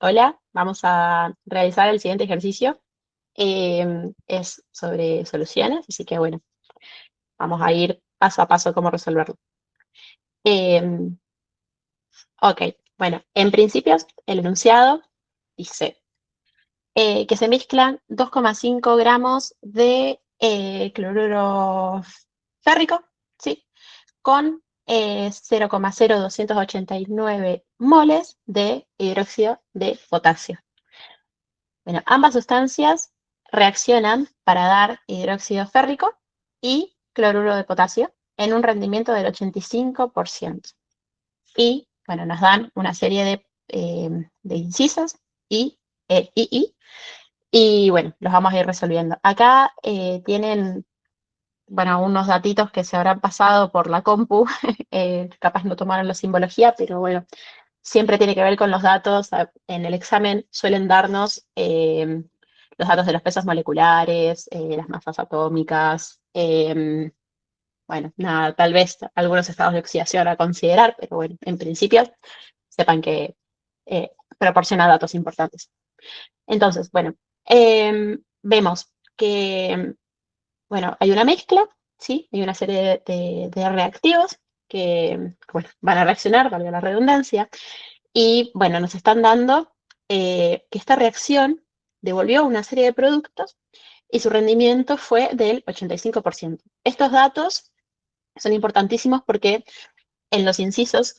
Hola, vamos a realizar el siguiente ejercicio. Es sobre soluciones, así que bueno, vamos a ir paso a paso cómo resolverlo. Eh, ok, bueno, en principio el enunciado dice que se mezclan 2,5 gramos de cloruro férrico, ¿sí? Con 0,0289 moles de hidróxido de potasio. Bueno, ambas sustancias reaccionan para dar hidróxido férrico y cloruro de potasio en un rendimiento del 85%. Y, bueno, nos dan una serie de incisos y, bueno, los vamos a ir resolviendo. Acá tienen, bueno, unos datitos que se habrán pasado por la compu, capaz no tomaron la simbología, pero bueno, siempre tiene que ver con los datos. En el examen suelen darnos los datos de los pesos moleculares, las masas atómicas, bueno, nada, tal vez algunos estados de oxidación a considerar, pero bueno, en principio sepan que proporciona datos importantes. Entonces, bueno, vemos que, bueno, hay una mezcla, ¿sí? Hay una serie de reactivos que, bueno, van a reaccionar, valga la redundancia, y bueno, nos están dando que esta reacción devolvió una serie de productos y su rendimiento fue del 85%. Estos datos son importantísimos porque en los incisos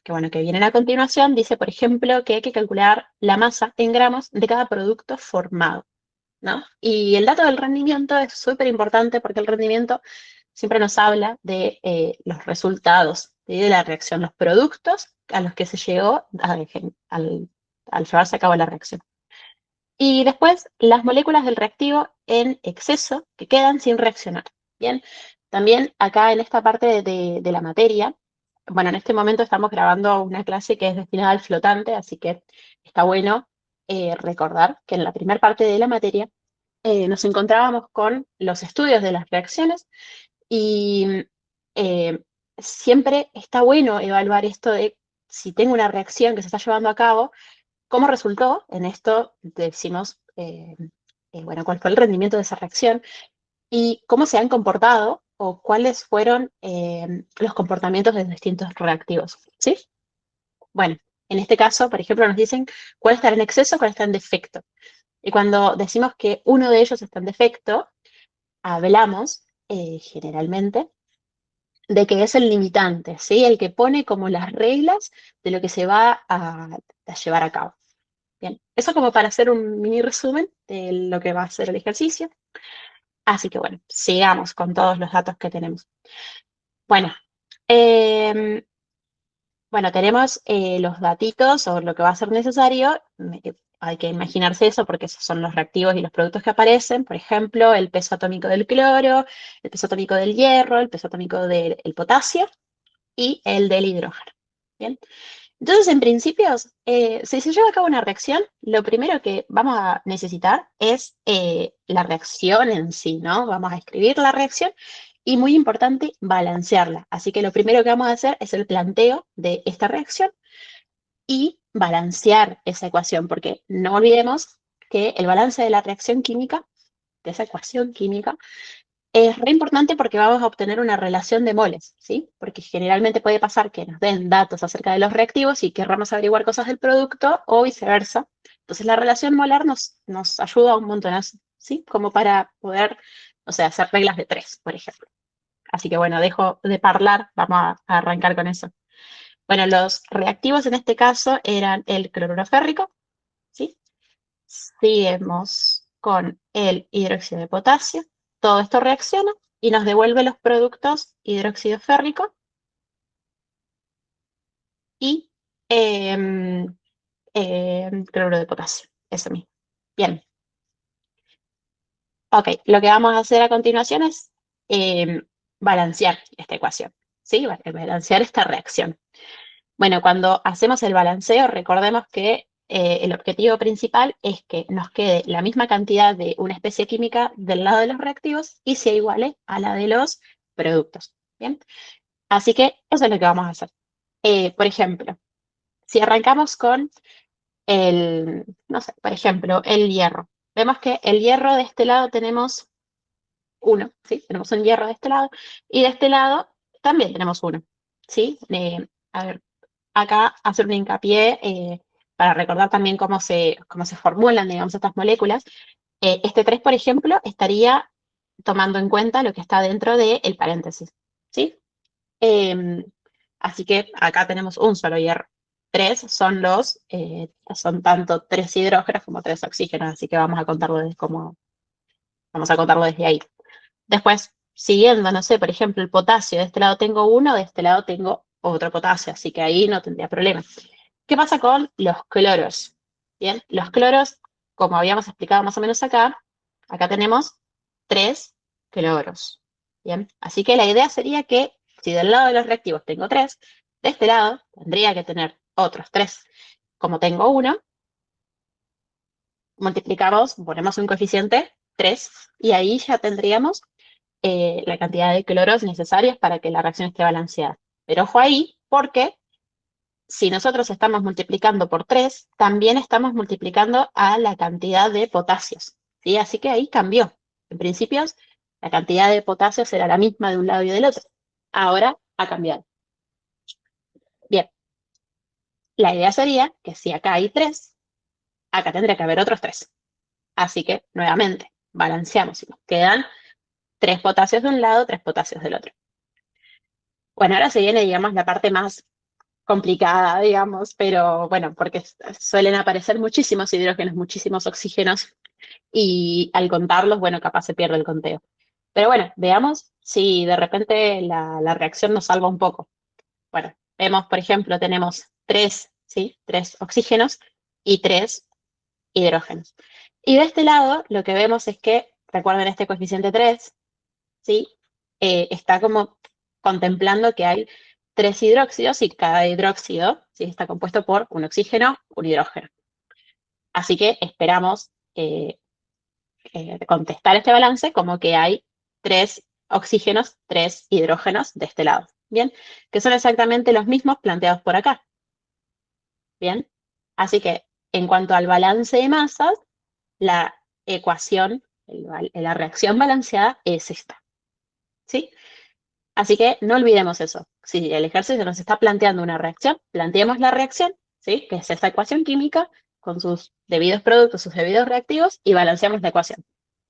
bueno, que vienen a continuación, dice, por ejemplo, que hay que calcular la masa en gramos de cada producto formado, ¿no? Y el dato del rendimiento es súper importante porque el rendimiento siempre nos habla de los resultados de la reacción, los productos a los que se llegó al llevarse a cabo la reacción. Y después las moléculas del reactivo en exceso que quedan sin reaccionar. Bien, también acá en esta parte de la materia, bueno, en este momento estamos grabando una clase que es destinada al flotante, así que está bueno recordar que en la primera parte de la materia nos encontrábamos con los estudios de las reacciones y eh, siempre está bueno evaluar esto de si tengo una reacción que se está llevando a cabo, cómo resultó. En esto decimos, bueno, cuál fue el rendimiento de esa reacción y cómo se han comportado o cuáles fueron los comportamientos de distintos reactivos, ¿sí? Bueno, en este caso, por ejemplo, nos dicen cuál está en exceso, cuál está en defecto. Y cuando decimos que uno de ellos está en defecto, hablamos generalmente de que es el limitante, ¿sí? El que pone como las reglas de lo que se va a llevar a cabo. Bien, eso como para hacer un mini resumen de lo que va a ser el ejercicio. Así que bueno, sigamos con todos los datos que tenemos. Bueno, em, bueno, tenemos los datitos o lo que va a ser necesario. Hay que imaginarse eso porque esos son los reactivos y los productos que aparecen. Por ejemplo, el peso atómico del cloro, el peso atómico del hierro, el peso atómico del potasio y el del hidrógeno. Bien. Entonces, en principio, si se lleva a cabo una reacción, lo primero que vamos a necesitar es la reacción en sí, ¿no? Vamos a escribir la reacción y, muy importante, balancearla. Así que lo primero que vamos a hacer es el planteo de esta reacción y balancear esa ecuación, porque no olvidemos que el balance de la reacción química, de esa ecuación química, es re importante porque vamos a obtener una relación de moles, ¿sí? Porque generalmente puede pasar que nos den datos acerca de los reactivos y querramos averiguar cosas del producto o viceversa. Entonces la relación molar nos ayuda un montonazo, ¿sí? Como para poder, o sea, hacer reglas de tres, por ejemplo. Así que bueno, dejo de hablar, vamos a arrancar con eso. Bueno, los reactivos en este caso eran el cloruro férrico, ¿sí? Seguimos con el hidróxido de potasio. Todo esto reacciona y nos devuelve los productos hidróxido férrico y cloruro de potasio. Eso mismo. Bien. Ok, lo que vamos a hacer a continuación es em, balancear esta ecuación. ¿Sí? Balancear esta reacción. Bueno, cuando hacemos el balanceo, recordemos que el objetivo principal es que nos quede la misma cantidad de una especie química del lado de los reactivos y sea igual a la de los productos. ¿Bien? Así que eso es lo que vamos a hacer. Por ejemplo, Si arrancamos con no sé, por ejemplo, el hierro. Vemos que el hierro de este lado tenemos uno, ¿sí? Tenemos un hierro de este lado y de este lado también tenemos uno, ¿sí? A ver, acá hacer un hincapié para recordar también cómo se formulan, digamos, estas moléculas. Este 3, por ejemplo, estaría tomando en cuenta lo que está dentro del paréntesis, ¿sí? Eh, Así que acá tenemos un solo hierro. Tres son son tanto tres hidrógenos como tres oxígenos, así que vamos a contarlo desde ahí. Después, siguiendo, no sé, por ejemplo, el potasio, de este lado tengo uno, de este lado tengo otro potasio, así que ahí no tendría problema. ¿Qué pasa con los cloros? Bien, los cloros, como habíamos explicado más o menos acá tenemos tres cloros. Bien, así que la idea sería que si del lado de los reactivos tengo tres, de este lado tendría que tener otros tres. Como tengo uno, multiplicamos, ponemos un coeficiente 3 y ahí ya tendríamos la cantidad de cloros necesarias para que la reacción esté balanceada. Pero ojo ahí, porque si nosotros estamos multiplicando por 3, también estamos multiplicando a la cantidad de potasios, ¿sí? Así que ahí cambió. En principio, la cantidad de potasios era la misma de un lado y del otro. Ahora ha cambiado. Bien, la idea sería que si acá hay 3, acá tendría que haber otros 3. Así que, nuevamente, balanceamos y nos quedan 3 potasios de un lado, 3 potasios del otro. Bueno, ahora se viene, digamos, la parte más complicada, digamos, pero bueno, porque suelen aparecer muchísimos hidrógenos, muchísimos oxígenos, y al contarlos, bueno, capaz se pierde el conteo. Pero bueno, veamos si de repente la reacción nos salva un poco. Bueno, vemos, por ejemplo, tenemos tres, ¿sí? Tres oxígenos y tres hidrógenos. Y de este lado, lo que vemos es que, recuerden este coeficiente 3, ¿sí? Está como contemplando que hay tres hidróxidos y cada hidróxido, ¿sí? Está compuesto por un oxígeno, un hidrógeno. Así que esperamos contestar este balance como que hay tres oxígenos, tres hidrógenos de este lado. Bien, que son exactamente los mismos planteados por acá. Bien, así que en cuanto al balance de masas, la ecuación, la reacción balanceada es esta. ¿Sí? Así que no olvidemos eso. Si el ejercicio nos está planteando una reacción, planteemos la reacción, ¿sí? Que es esta ecuación química con sus debidos productos, sus debidos reactivos, y balanceamos la ecuación.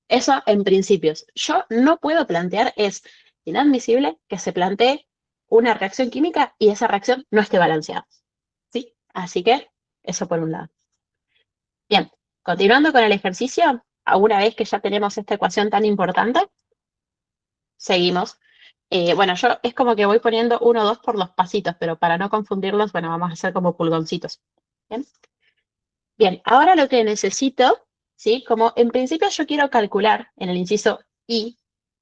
Eso en principios. Yo no puedo plantear, es inadmisible que se plantee una reacción química y esa reacción no esté balanceada. ¿Sí? Así que eso por un lado. Bien, continuando con el ejercicio, una vez que ya tenemos esta ecuación tan importante, seguimos. Bueno, yo es como que voy poniendo 1, 2 por los pasitos, pero para no confundirlos, bueno, vamos a hacer como pulgoncitos. Bien, bien, ahora lo que necesito, ¿sí? Como en principio yo quiero calcular en el inciso I,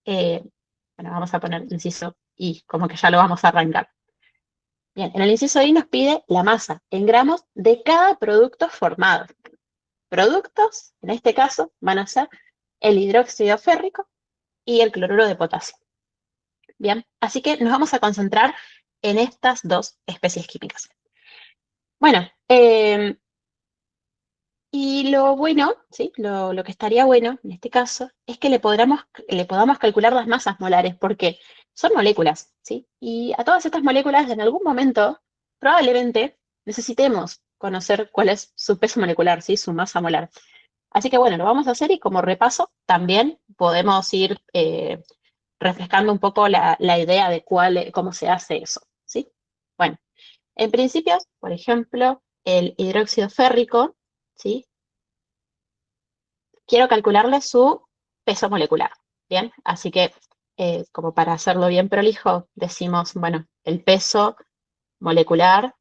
bueno, vamos a poner inciso I, como que ya lo vamos a arrancar. Bien, en el inciso I nos pide la masa en gramos de cada producto formado. Productos, en este caso, van a ser el hidróxido férrico y el cloruro de potasio. Bien, así que nos vamos a concentrar en estas dos especies químicas. Bueno, y lo bueno, ¿sí? Lo que estaría bueno en este caso es que le podamos calcular las masas molares, porque son moléculas, ¿sí? Y a todas estas moléculas en algún momento probablemente necesitemos conocer cuál es su peso molecular, ¿sí? Su masa molar. Así que bueno, lo vamos a hacer y como repaso también podemos ir refrescando un poco la idea de cómo se hace eso, ¿sí? Bueno, en principio, por ejemplo, el hidróxido férrico, ¿sí? Quiero calcularle su peso molecular, ¿bien? Así que, como para hacerlo bien prolijo, decimos, bueno, el peso molecular,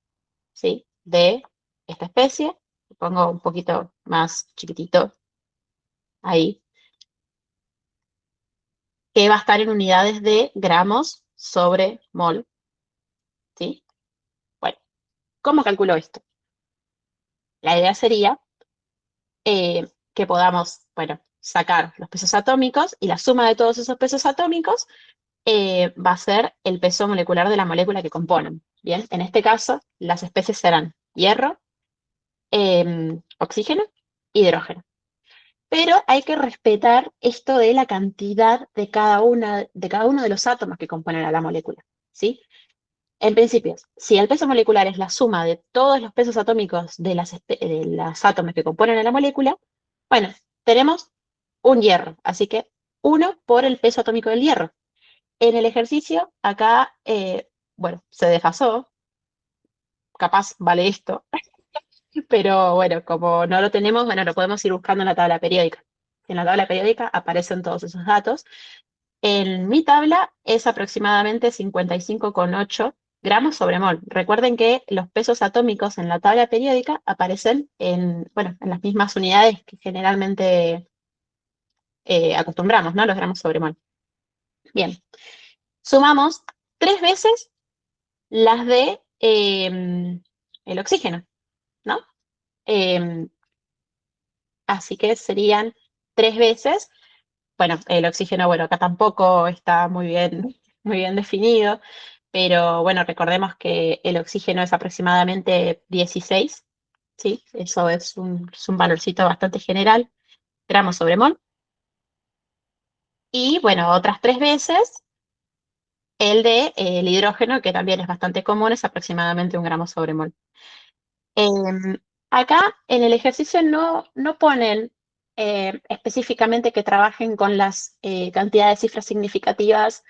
¿sí? De esta especie. Lo pongo un poquito más chiquitito ahí, que va a estar en unidades de gramos sobre mol, ¿sí? Bueno, ¿cómo calculo esto? La idea sería que podamos, bueno, sacar los pesos atómicos y la suma de todos esos pesos atómicos va a ser el peso molecular de la molécula que componen. Bien, en este caso, las especies serán hierro, oxígeno, hidrógeno. Pero hay que respetar esto de la cantidad de cada uno de los átomos que componen a la molécula, ¿sí? En principio, si el peso molecular es la suma de todos los pesos atómicos de los átomos que componen a la molécula, bueno, tenemos un hierro, así que 1 por el peso atómico del hierro. En el ejercicio, acá, bueno, se desfasó, capaz vale esto, pero bueno, como no lo tenemos, bueno, lo podemos ir buscando en la tabla periódica. En la tabla periódica aparecen todos esos datos. En mi tabla es aproximadamente 55,8 gramos sobre mol. Recuerden que los pesos atómicos en la tabla periódica aparecen en, bueno, en las mismas unidades que generalmente acostumbramos, ¿no? Los gramos sobre mol. Bien, sumamos 3 veces las de el oxígeno, ¿no? Eh, Así que serían 3 veces. Bueno, el oxígeno, bueno, acá tampoco está muy bien definido, pero bueno, recordemos que el oxígeno es aproximadamente 16, ¿sí? Eso es un valorcito bastante general, gramos sobre mol. Y bueno, otras 3 veces el de el hidrógeno, que también es bastante común, es aproximadamente 1 gramo sobre mol. Em, Acá en el ejercicio no ponen específicamente que trabajen con las cantidades de cifras significativas,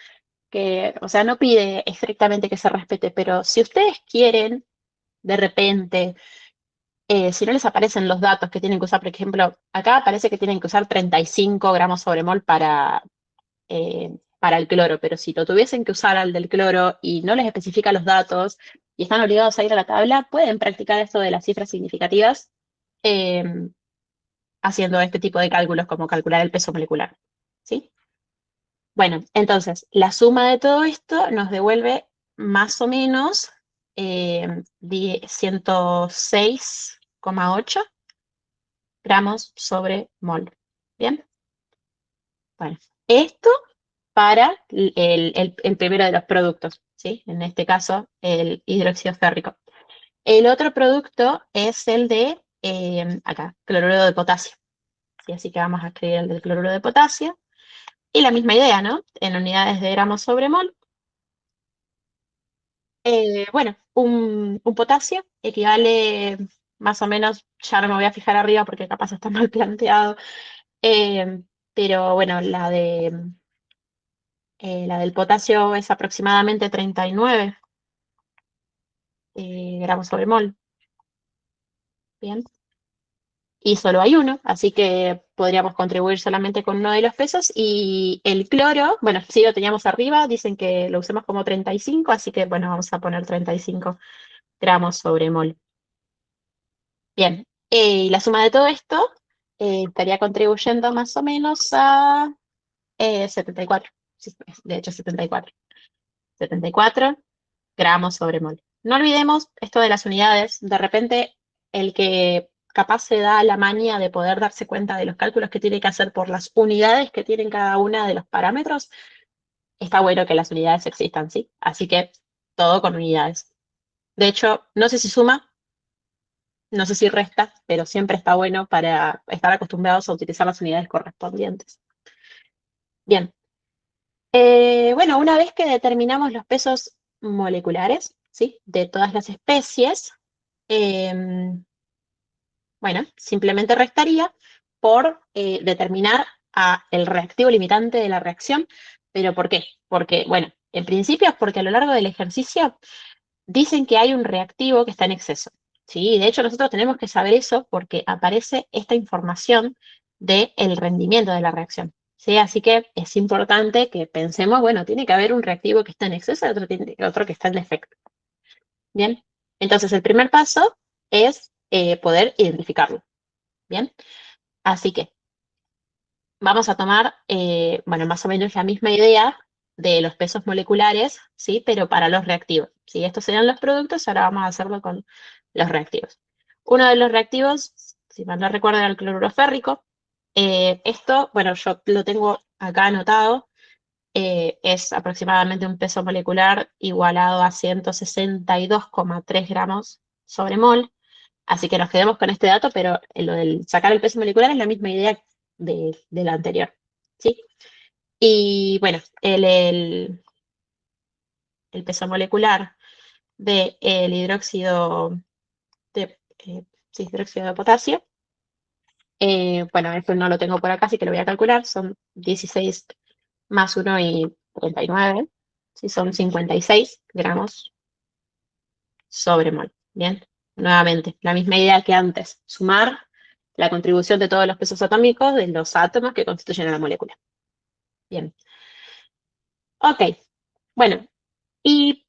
que, o sea, no pide estrictamente que se respete, pero si ustedes quieren, de repente, si no les aparecen los datos que tienen que usar, por ejemplo, acá aparece que tienen que usar 35 gramos sobre mol para el cloro, pero si lo tuviesen que usar al del cloro y no les especifica los datos y están obligados a ir a la tabla, pueden practicar esto de las cifras significativas eh, haciendo este tipo de cálculos como calcular el peso molecular. ¿Sí? Bueno, entonces, la suma de todo esto nos devuelve más o menos 106,8 gramos sobre mol. ¿Bien? Bueno, esto para el primero de los productos, ¿sí? En este caso, el hidróxido férrico. El otro producto es el de, acá, cloruro de potasio. ¿Sí? Así que vamos a escribir el del cloruro de potasio. Y la misma idea, ¿no? En unidades de gramos sobre mol. Bueno, un potasio equivale más o menos, ya no me voy a fijar arriba porque capaz está mal planteado, eh, pero bueno, la del potasio es aproximadamente 39 gramos sobre mol. Bien. Y solo hay uno, así que podríamos contribuir solamente con uno de los pesos. Y el cloro, bueno, sí lo teníamos arriba, dicen que lo usemos como 35, así que bueno, vamos a poner 35 gramos sobre mol. Bien, y la suma de todo esto estaría contribuyendo más o menos a 74, sí, de hecho 74 gramos sobre mol. No olvidemos esto de las unidades. De repente, el que capaz se da la maña de poder darse cuenta de los cálculos que tiene que hacer por las unidades que tienen cada una de los parámetros, está bueno que las unidades existan, ¿sí? Así que todo con unidades. De hecho, no sé si suma, no sé si resta, pero siempre está bueno para estar acostumbrados a utilizar las unidades correspondientes. Bien, bueno, una vez que determinamos los pesos moleculares, ¿sí? De todas las especies, bueno, simplemente restaría por determinar el reactivo limitante de la reacción. ¿Pero por qué? Porque, bueno, en principio es porque a lo largo del ejercicio dicen que hay un reactivo que está en exceso. ¿Sí? De hecho, nosotros tenemos que saber eso porque aparece esta información del rendimiento de la reacción. ¿Sí? Así que es importante que pensemos, bueno, tiene que haber un reactivo que está en exceso y otro que está en defecto. Bien, entonces el primer paso es poder identificarlo. Bien, así que vamos a tomar, bueno, más o menos la misma idea de los pesos moleculares, ¿sí? Pero para los reactivos, ¿sí? Estos serían los productos, ahora vamos a hacerlo con los reactivos. Uno de los reactivos, si mal no recuerdo, era el cloruro férrico. Esto, bueno, yo lo tengo acá anotado, es aproximadamente un peso molecular igualado a 162,3 gramos sobre mol. Así que nos quedemos con este dato, pero lo del sacar el peso molecular es la misma idea de la anterior, ¿sí? Y bueno, el peso molecular del hidróxido de, sí, hidróxido de potasio, bueno, esto no lo tengo por acá, así que lo voy a calcular, son 16 más 1 y 39, ¿sí? Son 56 gramos sobre mol. Bien, nuevamente, la misma idea que antes, sumar la contribución de todos los pesos atómicos de los átomos que constituyen a la molécula. Bien, ok, bueno, y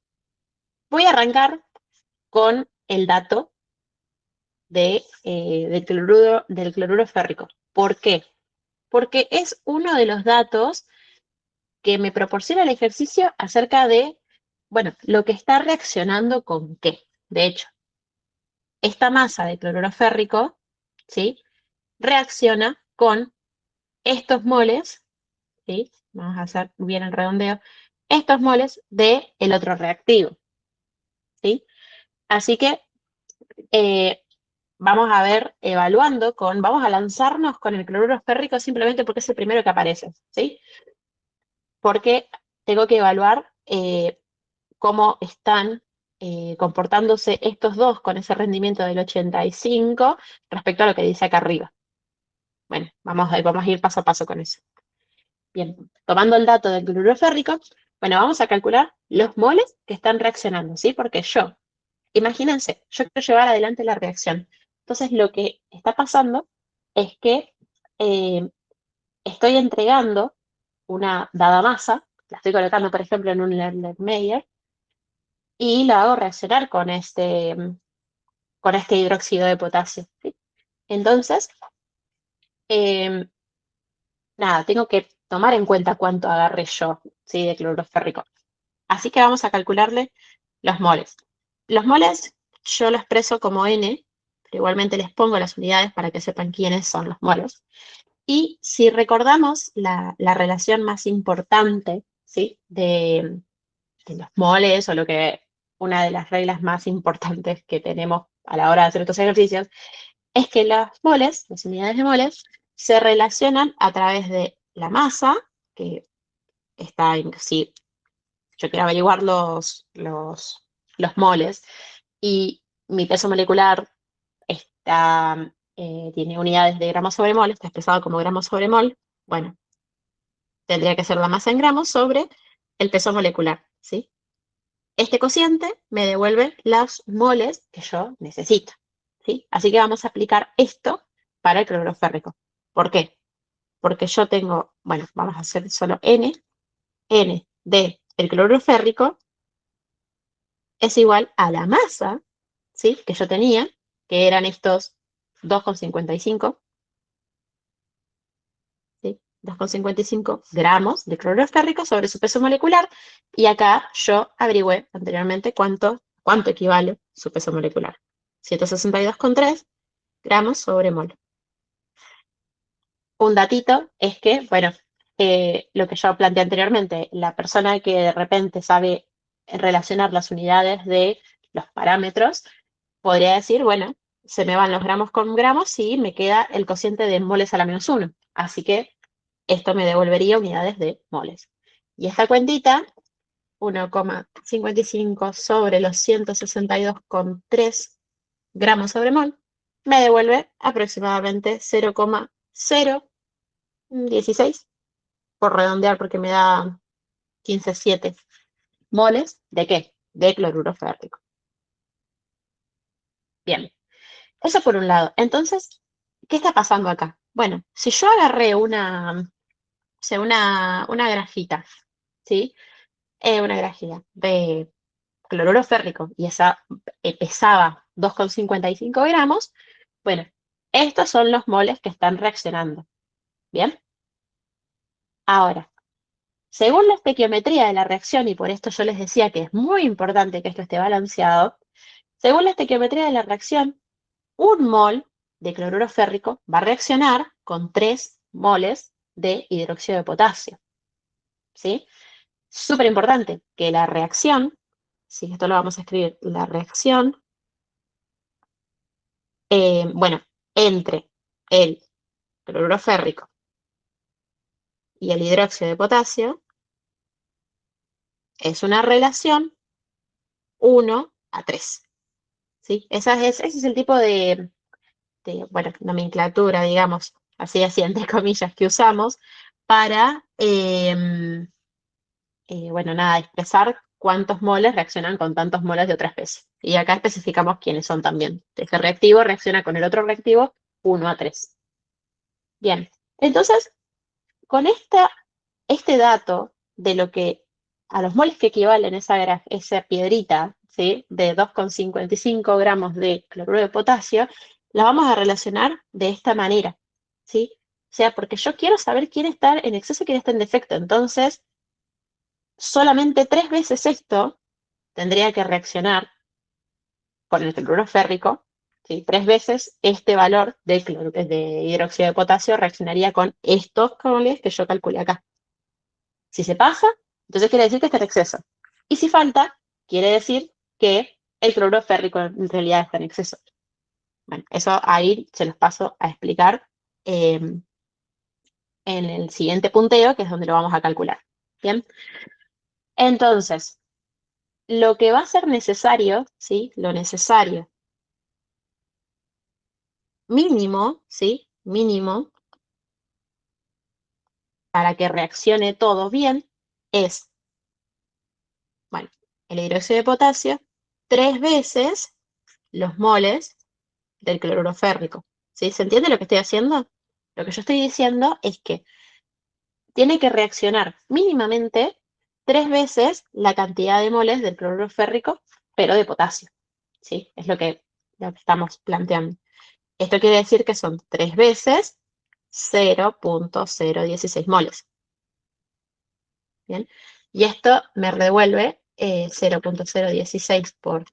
voy a arrancar con el dato del cloruro férrico. ¿Por qué? Porque es uno de los datos que me proporciona el ejercicio acerca de, bueno, lo que está reaccionando con qué. De hecho, esta masa de cloruro férrico, ¿sí? Reacciona con estos moles, ¿sí? Vamos a hacer bien el redondeo, estos moles del otro reactivo, ¿sí? Así que eh, vamos a ver, vamos a lanzarnos con el cloruro férrico simplemente porque es el primero que aparece, ¿sí? Porque tengo que evaluar cómo están comportándose estos dos con ese rendimiento del 85 respecto a lo que dice acá arriba. Bueno, vamos a ir paso a paso con eso. Bien, tomando el dato del cloruro férrico, bueno, vamos a calcular los moles que están reaccionando, ¿sí? Porque imagínense, yo quiero llevar adelante la reacción. Entonces, lo que está pasando es que eh, estoy entregando una dada masa, la estoy colocando, por ejemplo, en un Erlenmeyer, y la hago reaccionar con este hidróxido de potasio, ¿sí? Entonces, eh, nada, tengo que tomar en cuenta cuánto agarré yo, ¿sí? De cloruro férrico. Así que vamos a calcularle los moles. Los moles yo lo expreso como N, pero igualmente les pongo las unidades para que sepan quiénes son los moles. Y si recordamos la relación más importante, ¿sí? De los moles, o una de las reglas más importantes que tenemos a la hora de hacer estos ejercicios, es que los moles, las unidades de moles, se relacionan a través de la masa, que está en, si yo quiero averiguar los moles, y mi peso molecular tiene unidades de gramos sobre mol, está expresado como gramos sobre mol, bueno, tendría que ser la masa en gramos sobre el peso molecular, ¿sí? Este cociente me devuelve los moles que yo necesito, ¿sí? Así que vamos a aplicar esto para el cloruro férrico. ¿Por qué? Porque yo tengo, bueno, vamos a hacer solo N de el cloruro férrico es igual a la masa, ¿sí? Que yo tenía, que eran estos 2,55, ¿sí? 2,55 gramos de cloruro férrico sobre su peso molecular, y acá yo averigüé anteriormente cuánto equivale su peso molecular. 162,3 gramos sobre mol. Un datito es que, bueno, lo que yo planteé anteriormente, la persona que de repente sabe relacionar las unidades de los parámetros, podría decir, bueno, se me van los gramos con gramos y me queda el cociente de moles a la menos 1. Así que esto me devolvería unidades de moles. Y esta cuentita, 1,55 sobre los 162,3 gramos sobre mol, me devuelve aproximadamente 0,016, por redondear porque me da 15,7 moles. ¿De qué? De cloruro férrico. Bien, eso por un lado. Entonces, ¿qué está pasando acá? Bueno, si yo agarré una grafita, ¿sí? Una grafía de cloruro férrico y esa pesaba 2,55 gramos, bueno, estos son los moles que están reaccionando. ¿Bien? Ahora, según la estequiometría de la reacción, y por esto yo les decía que es muy importante que esto esté balanceado, según la estequiometría de la reacción, un mol de cloruro férrico va a reaccionar con 3 moles de hidróxido de potasio, ¿sí? Súper importante que la reacción, sí, esto lo vamos a escribir, la reacción Bueno, entre el cloruro férrico y el hidróxido de potasio es una relación 1:3. ¿Sí? Ese es el tipo bueno, nomenclatura, digamos, así entre comillas, que usamos para, bueno, nada, expresar cuántos moles reaccionan con tantos moles de otra especie. Y acá especificamos quiénes son también. Este reactivo reacciona con el otro reactivo 1:3. Bien, entonces, con este dato de lo que a los moles que equivalen esa piedrita, ¿sí? De 2,55 gramos de cloruro de potasio, la vamos a relacionar de esta manera, ¿sí? O sea, porque yo quiero saber quién está en exceso y quién está en defecto. Entonces, solamente 3 veces esto tendría que reaccionar con el cloruro férrico, ¿sí? 3 veces este valor de hidróxido de potasio reaccionaría con estos moles que yo calculé acá. Si se pasa, entonces quiere decir que está en exceso. Y si falta, quiere decir que el cloruro férrico en realidad está en exceso. Bueno, eso ahí se los paso a explicar en el siguiente punteo, que es donde lo vamos a calcular. Bien, entonces, lo que va a ser necesario, ¿sí? Lo necesario mínimo, ¿sí? Mínimo, para que reaccione todo bien, es, bueno, el hidróxido de potasio, 3 veces los moles del cloruro férrico. ¿Sí? ¿Se entiende lo que estoy haciendo? Lo que yo estoy diciendo es que tiene que reaccionar mínimamente 3 veces la cantidad de moles del cloruro férrico, pero de potasio. ¿Sí? Es lo que estamos planteando. Esto quiere decir que son 3 veces 0,016 moles. ¿Bien? Y esto me devuelve 0,016 por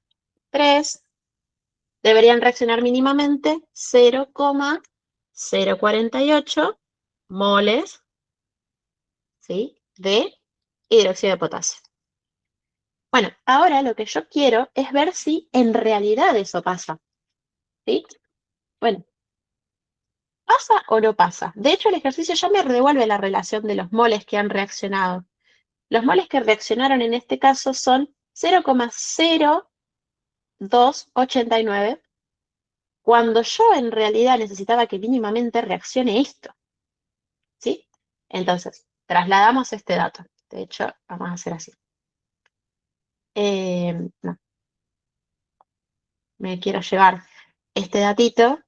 3. Deberían reaccionar mínimamente 0,048 moles, ¿sí? De hidróxido de potasio. Bueno, ahora lo que yo quiero es ver si en realidad eso pasa, ¿sí? Bueno, ¿pasa o no pasa? De hecho, el ejercicio ya me devuelve la relación de los moles que han reaccionado. Los moles que reaccionaron en este caso son 0,0289, cuando yo en realidad necesitaba que mínimamente reaccione esto, ¿sí? Entonces, trasladamos este dato. De hecho, vamos a hacer así. No, me quiero llevar este datito.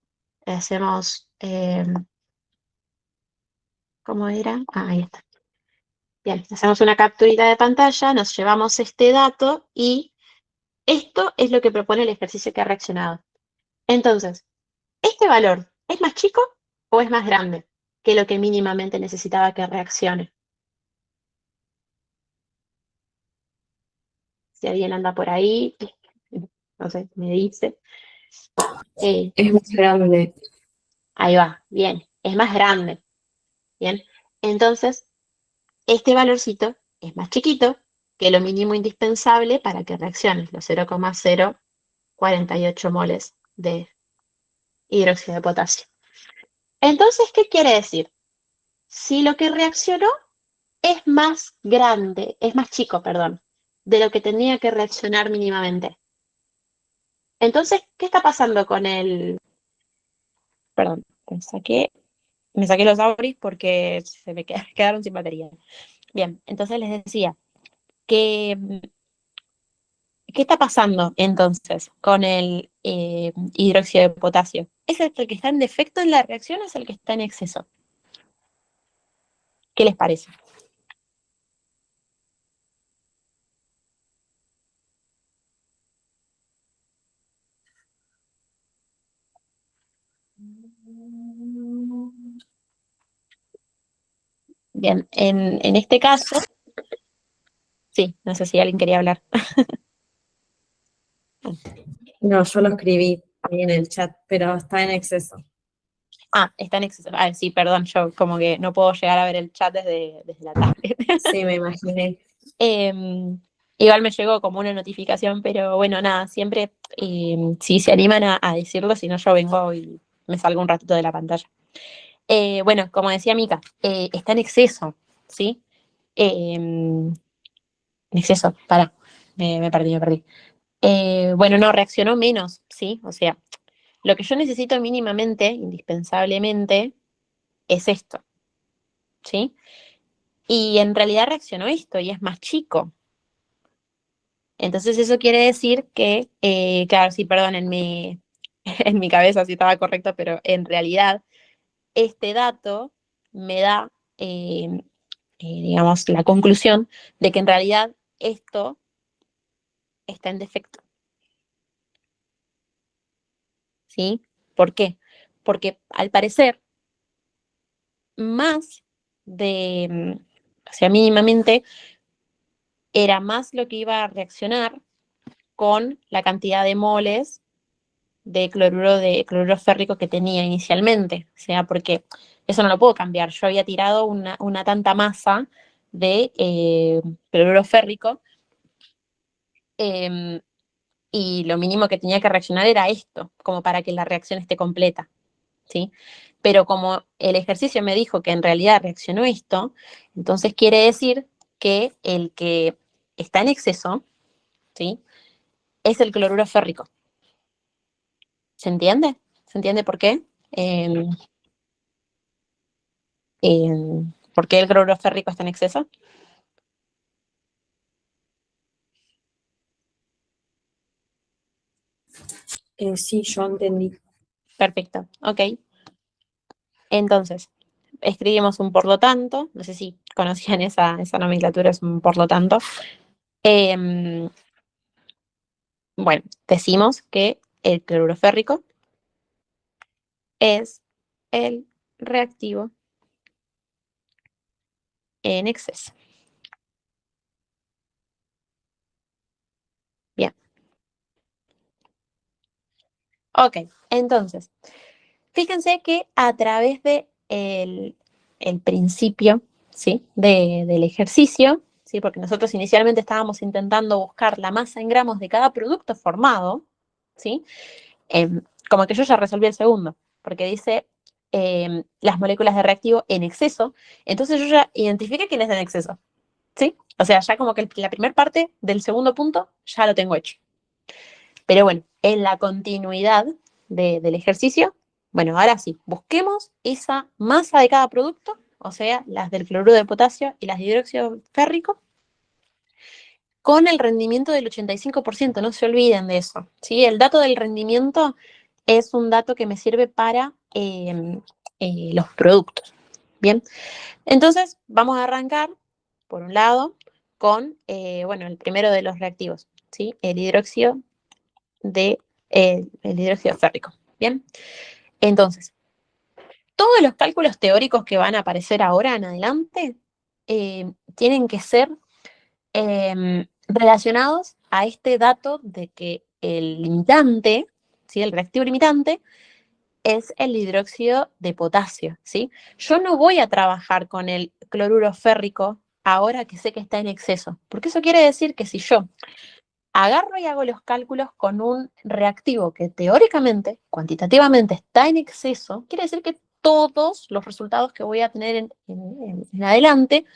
Hacemos, ¿cómo era? Ah, ahí está. Bien, hacemos una capturita de pantalla, nos llevamos este dato y esto es lo que propone el ejercicio que ha reaccionado. Entonces, ¿este valor es más chico o es más grande que lo que mínimamente necesitaba que reaccione? Si alguien anda por ahí, no sé, me dice. Es más grande. Ahí va, bien, es más grande. Bien, entonces este valorcito es más chiquito que lo mínimo indispensable para que reaccione, los 0,048 moles de hidróxido de potasio. Entonces, ¿qué quiere decir? Si lo que reaccionó es más grande, es más chico, perdón, de lo que tenía que reaccionar mínimamente. Entonces, ¿qué está pasando con el... Perdón, me saqué los auris porque se me quedaron sin batería. Bien, entonces les decía que, ¿qué está pasando entonces con el hidróxido de potasio? ¿Es el que está en defecto en la reacción o es el que está en exceso? ¿Qué les parece? Bien, en este caso, sí, no sé si alguien quería hablar. No, yo lo escribí ahí en el chat, pero está en exceso. Ah, está en exceso. Ah, sí, perdón, yo como que no puedo llegar a ver el chat desde la tablet. Sí, me imaginé. Igual me llegó como una notificación, pero bueno, nada, siempre si se animan a decirlo, si no yo vengo y me salgo un ratito de la pantalla. Bueno, como decía Mica, está en exceso, ¿sí? En exceso, me perdí, me perdí. Bueno, no, reaccionó menos, ¿sí? O sea, lo que yo necesito mínimamente, indispensablemente, es esto, ¿sí? Y en realidad reaccionó esto y es más chico. Entonces eso quiere decir que, claro, sí, perdón, en mi cabeza sí estaba correcto, pero en realidad este dato me da, digamos, la conclusión de que en realidad esto está en defecto, ¿sí? ¿Por qué? Porque al parecer, más o sea, mínimamente, era más lo que iba a reaccionar con la cantidad de moles de cloruro férrico que tenía inicialmente. O sea, porque eso no lo puedo cambiar. Yo había tirado una tanta masa de cloruro férrico eh, y lo mínimo que tenía que reaccionar era esto, como para que la reacción esté completa, ¿sí? Pero como el ejercicio me dijo que en realidad reaccionó esto, entonces quiere decir que el que está en exceso, ¿sí? Es el cloruro férrico. ¿Se entiende? ¿Se entiende por qué? Eh, ¿Por qué el cloruro férrico está en exceso? Sí, yo entendí. Perfecto, ok. Entonces, escribimos un por lo tanto, no sé si conocían esa nomenclatura, es un por lo tanto. Eh, bueno, decimos que el cloruro férrico es el reactivo en exceso. Bien, ok. Entonces, fíjense que a través de el principio, ¿sí? Del ejercicio, ¿sí? Porque nosotros inicialmente estábamos intentando buscar la masa en gramos de cada producto formado, ¿sí? Como que yo ya resolví el segundo, porque dice las moléculas de reactivo en exceso, entonces yo ya identifiqué quién es en exceso, ¿sí? O sea, ya como que la primera parte del segundo punto ya lo tengo hecho. Pero bueno, en la continuidad del ejercicio, bueno, ahora sí, busquemos esa masa de cada producto, o sea, las del cloruro de potasio y las de hidróxido férrico, con el rendimiento del 85%, no se olviden de eso, ¿sí? El dato del rendimiento es un dato que me sirve para los productos, ¿bien? Entonces, vamos a arrancar, por un lado, con, bueno, el primero de los reactivos, ¿sí? El hidróxido férrico, ¿bien? Entonces, todos los cálculos teóricos que van a aparecer ahora en adelante tienen que ser relacionados a este dato de que el limitante, ¿sí? El reactivo limitante, es el hidróxido de potasio, ¿sí? Yo no voy a trabajar con el cloruro férrico ahora que sé que está en exceso, porque eso quiere decir que si yo agarro y hago los cálculos con un reactivo que teóricamente, cuantitativamente está en exceso, quiere decir que todos los resultados que voy a tener en adelante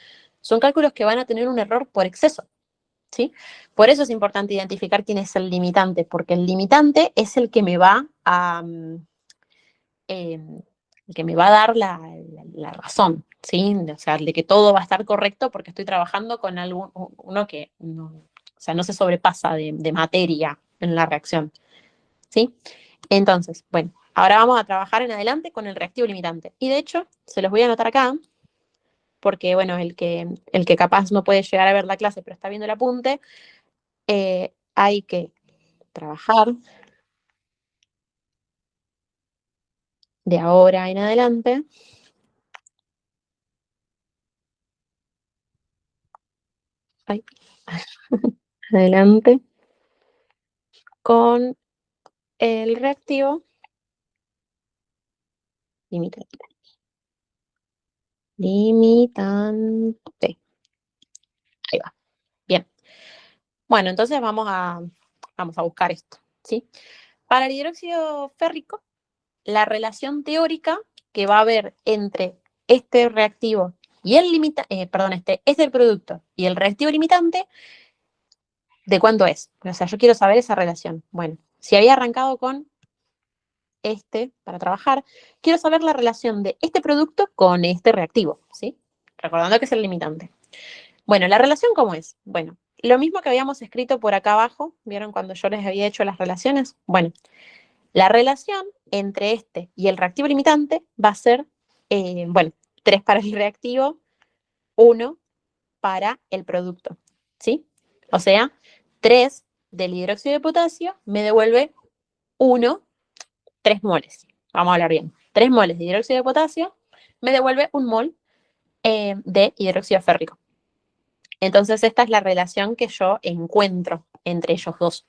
son cálculos que van a tener un error por exceso, ¿sí? Por eso es importante identificar quién es el limitante, porque el limitante es el que me va a, eh, el que me va a dar la razón, ¿sí? O sea, de que todo va a estar correcto porque estoy trabajando con uno que no, o sea, no se sobrepasa de materia en la reacción, ¿sí? Entonces, bueno, ahora vamos a trabajar en adelante con el reactivo limitante. Y de hecho, se los voy a anotar acá, porque, bueno, el que capaz no puede llegar a ver la clase, pero está viendo el apunte, hay que trabajar de ahora en adelante. Ay, adelante con el reactivo limitante. Limitante. Ahí va. Bien. Bueno, entonces vamos a buscar esto, ¿sí? Para el hidróxido férrico, la relación teórica que va a haber entre este reactivo y el este el producto y el reactivo limitante, ¿de cuánto es? O sea, yo quiero saber esa relación. Bueno, si había arrancado con este para trabajar, quiero saber la relación de este producto con este reactivo, ¿sí? Recordando que es el limitante. Bueno, ¿la relación cómo es? Bueno, lo mismo que habíamos escrito por acá abajo, ¿vieron cuando yo les había hecho las relaciones? Bueno, la relación entre este y el reactivo limitante va a ser, bueno, 3 para el reactivo, 1 para el producto, ¿sí? O sea, 3 del hidróxido de potasio me devuelve 1, 3 moles. Vamos a hablar bien. 3 moles de hidróxido de potasio me devuelve 1 mol de hidróxido férrico. Entonces, esta es la relación que yo encuentro entre ellos dos.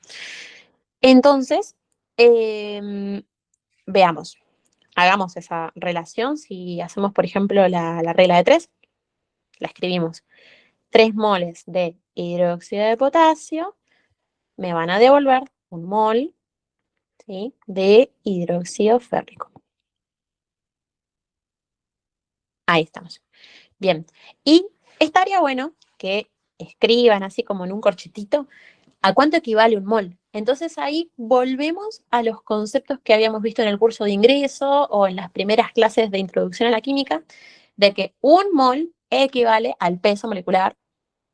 Entonces, veamos, hagamos esa relación. Si hacemos, por ejemplo, la regla de 3, la escribimos. 3 moles de hidróxido de potasio me van a devolver 1 mol, ¿sí?, de hidróxido férrico. Ahí estamos. Bien, y estaría bueno que escriban así como en un corchetito a cuánto equivale 1 mol. Entonces ahí volvemos a los conceptos que habíamos visto en el curso de ingreso o en las primeras clases de introducción a la química, de que 1 mol equivale al peso molecular,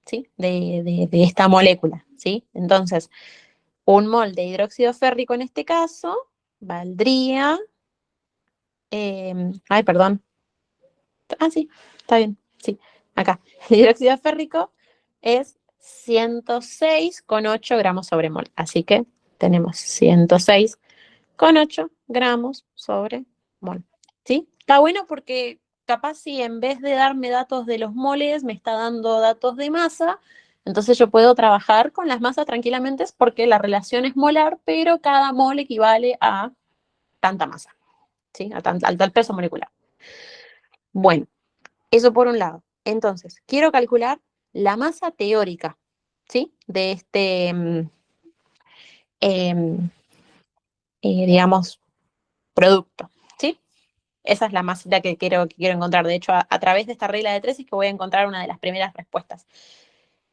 ¿sí?, de esta molécula, ¿sí? Entonces, 1 mol de hidróxido férrico en este caso valdría, ay, perdón, sí, está bien, sí, acá, el hidróxido férrico es 106,8 gramos sobre mol, así que tenemos 106,8 gramos sobre mol, ¿sí? Está bueno porque capaz si en vez de darme datos de los moles me está dando datos de masa, entonces yo puedo trabajar con las masas tranquilamente porque la relación es molar, pero cada mol equivale a tanta masa, ¿sí? Al tal peso molecular. Bueno, eso por un lado. Entonces, quiero calcular la masa teórica, ¿sí?, de este, digamos, producto, ¿sí? Esa es la masa que quiero encontrar. De hecho, a través de esta regla de 3 es que voy a encontrar una de las primeras respuestas.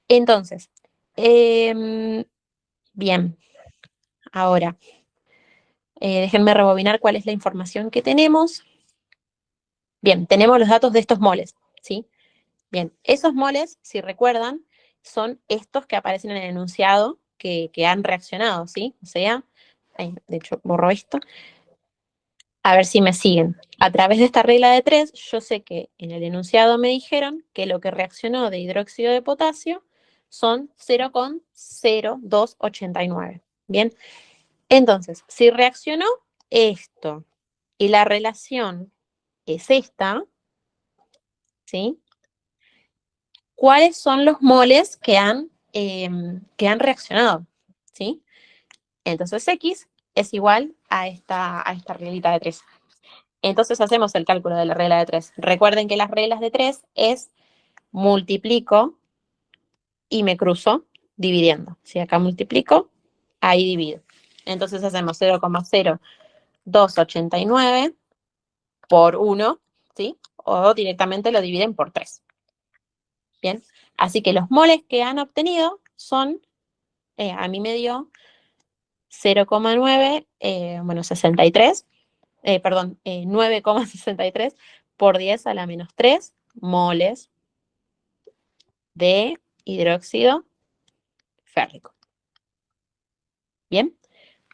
Entonces, bien, ahora, déjenme rebobinar cuál es la información que tenemos. Bien, tenemos los datos de estos moles, ¿sí? Bien, esos moles, si recuerdan, son estos que aparecen en el enunciado que han reaccionado, ¿sí? O sea, de hecho, borro esto. A ver si me siguen. A través de esta regla de 3, yo sé que en el enunciado me dijeron que lo que reaccionó de hidróxido de potasio son 0,0289. Bien, entonces, si reaccionó esto y la relación es esta, ¿sí? ¿Cuáles son los moles que han reaccionado? ¿Sí? Entonces X es igual a esta reglita de 3. Entonces hacemos el cálculo de la regla de 3. Recuerden que las reglas de 3 es multiplico y me cruzo dividiendo. Si acá multiplico, ahí divido. Entonces hacemos 0,0289 por 1, ¿sí? O directamente lo dividen por 3. Bien, así que los moles que han obtenido son, a mí me dio 0,9, bueno, 63, perdón, 9,63 por 10 a la menos 3 moles de hidróxido férrico. ¿Bien?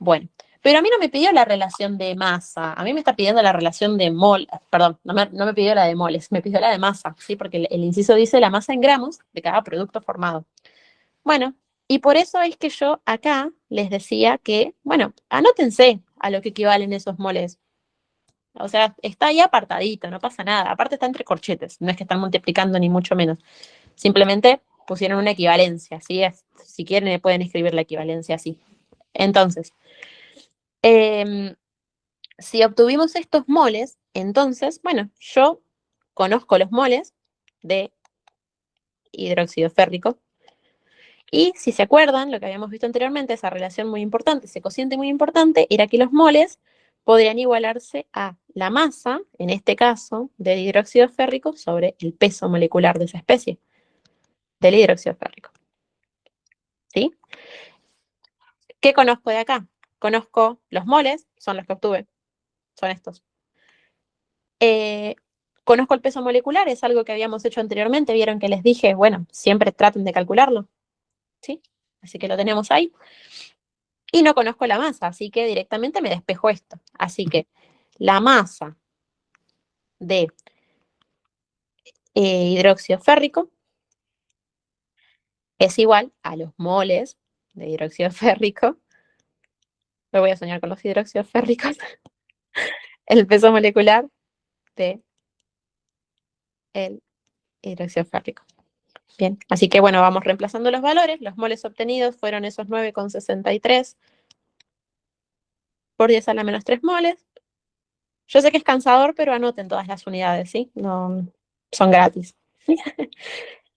Bueno, pero a mí no me pidió la relación de masa, a mí me está pidiendo la relación de mol, perdón, no me pidió la de moles, me pidió la de masa, ¿sí? Porque el inciso dice la masa en gramos de cada producto formado. Bueno, y por eso es que yo acá les decía que, bueno, anótense a lo que equivalen esos moles. O sea, está ahí apartadito, no pasa nada. Aparte está entre corchetes, no es que están multiplicando ni mucho menos. Simplemente pusieron una equivalencia, ¿sí? Si quieren pueden escribir la equivalencia así. Entonces, si obtuvimos estos moles, entonces, bueno, yo conozco los moles de hidróxido férrico Y si se acuerdan, lo que habíamos visto anteriormente, esa relación muy importante, ese cociente muy importante, era que los moles podrían igualarse a la masa, en este caso, del hidróxido férrico sobre el peso molecular de esa especie, del hidróxido férrico. ¿Sí? ¿Qué conozco de acá? Conozco los moles, son los que obtuve, son estos. Conozco el peso molecular, es algo que habíamos hecho anteriormente, vieron que les dije, bueno, siempre traten de calcularlo, ¿sí? Así que lo tenemos ahí. Y no conozco la masa, así que directamente me despejo esto. Así que la masa de hidróxido férrico es igual a los moles de hidróxido férrico. Me voy a soñar con los hidróxidos férricos. El peso molecular de el hidróxido férrico. Bien, así que bueno, vamos reemplazando los valores. Los moles obtenidos fueron esos 9,63 por 10 a la menos 3 moles. Yo sé que es cansador, pero anoten todas las unidades, ¿sí? No, son gratis.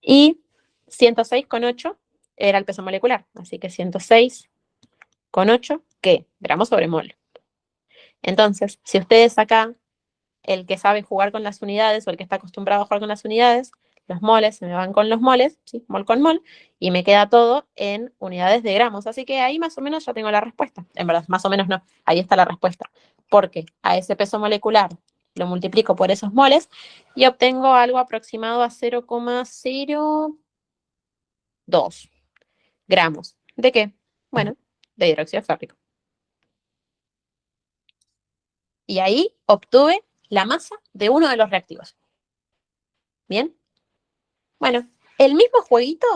Y 106,8 era el peso molecular, así que 106,8, ¿qué? Gramos sobre mol. Entonces, si ustedes acá, el que sabe jugar con las unidades o el que está acostumbrado a jugar con las unidades, los moles se me van con los moles, ¿sí? Mol con mol, y me queda todo en unidades de gramos. Así que ahí más o menos ya tengo la respuesta. En verdad, más o menos no, ahí está la respuesta. Porque a ese peso molecular lo multiplico por esos moles y obtengo algo aproximado a 0,02 gramos. ¿De qué? Bueno, de hidróxido férrico. Y ahí obtuve la masa de uno de los reactivos. ¿Bien? Bueno, el mismo jueguito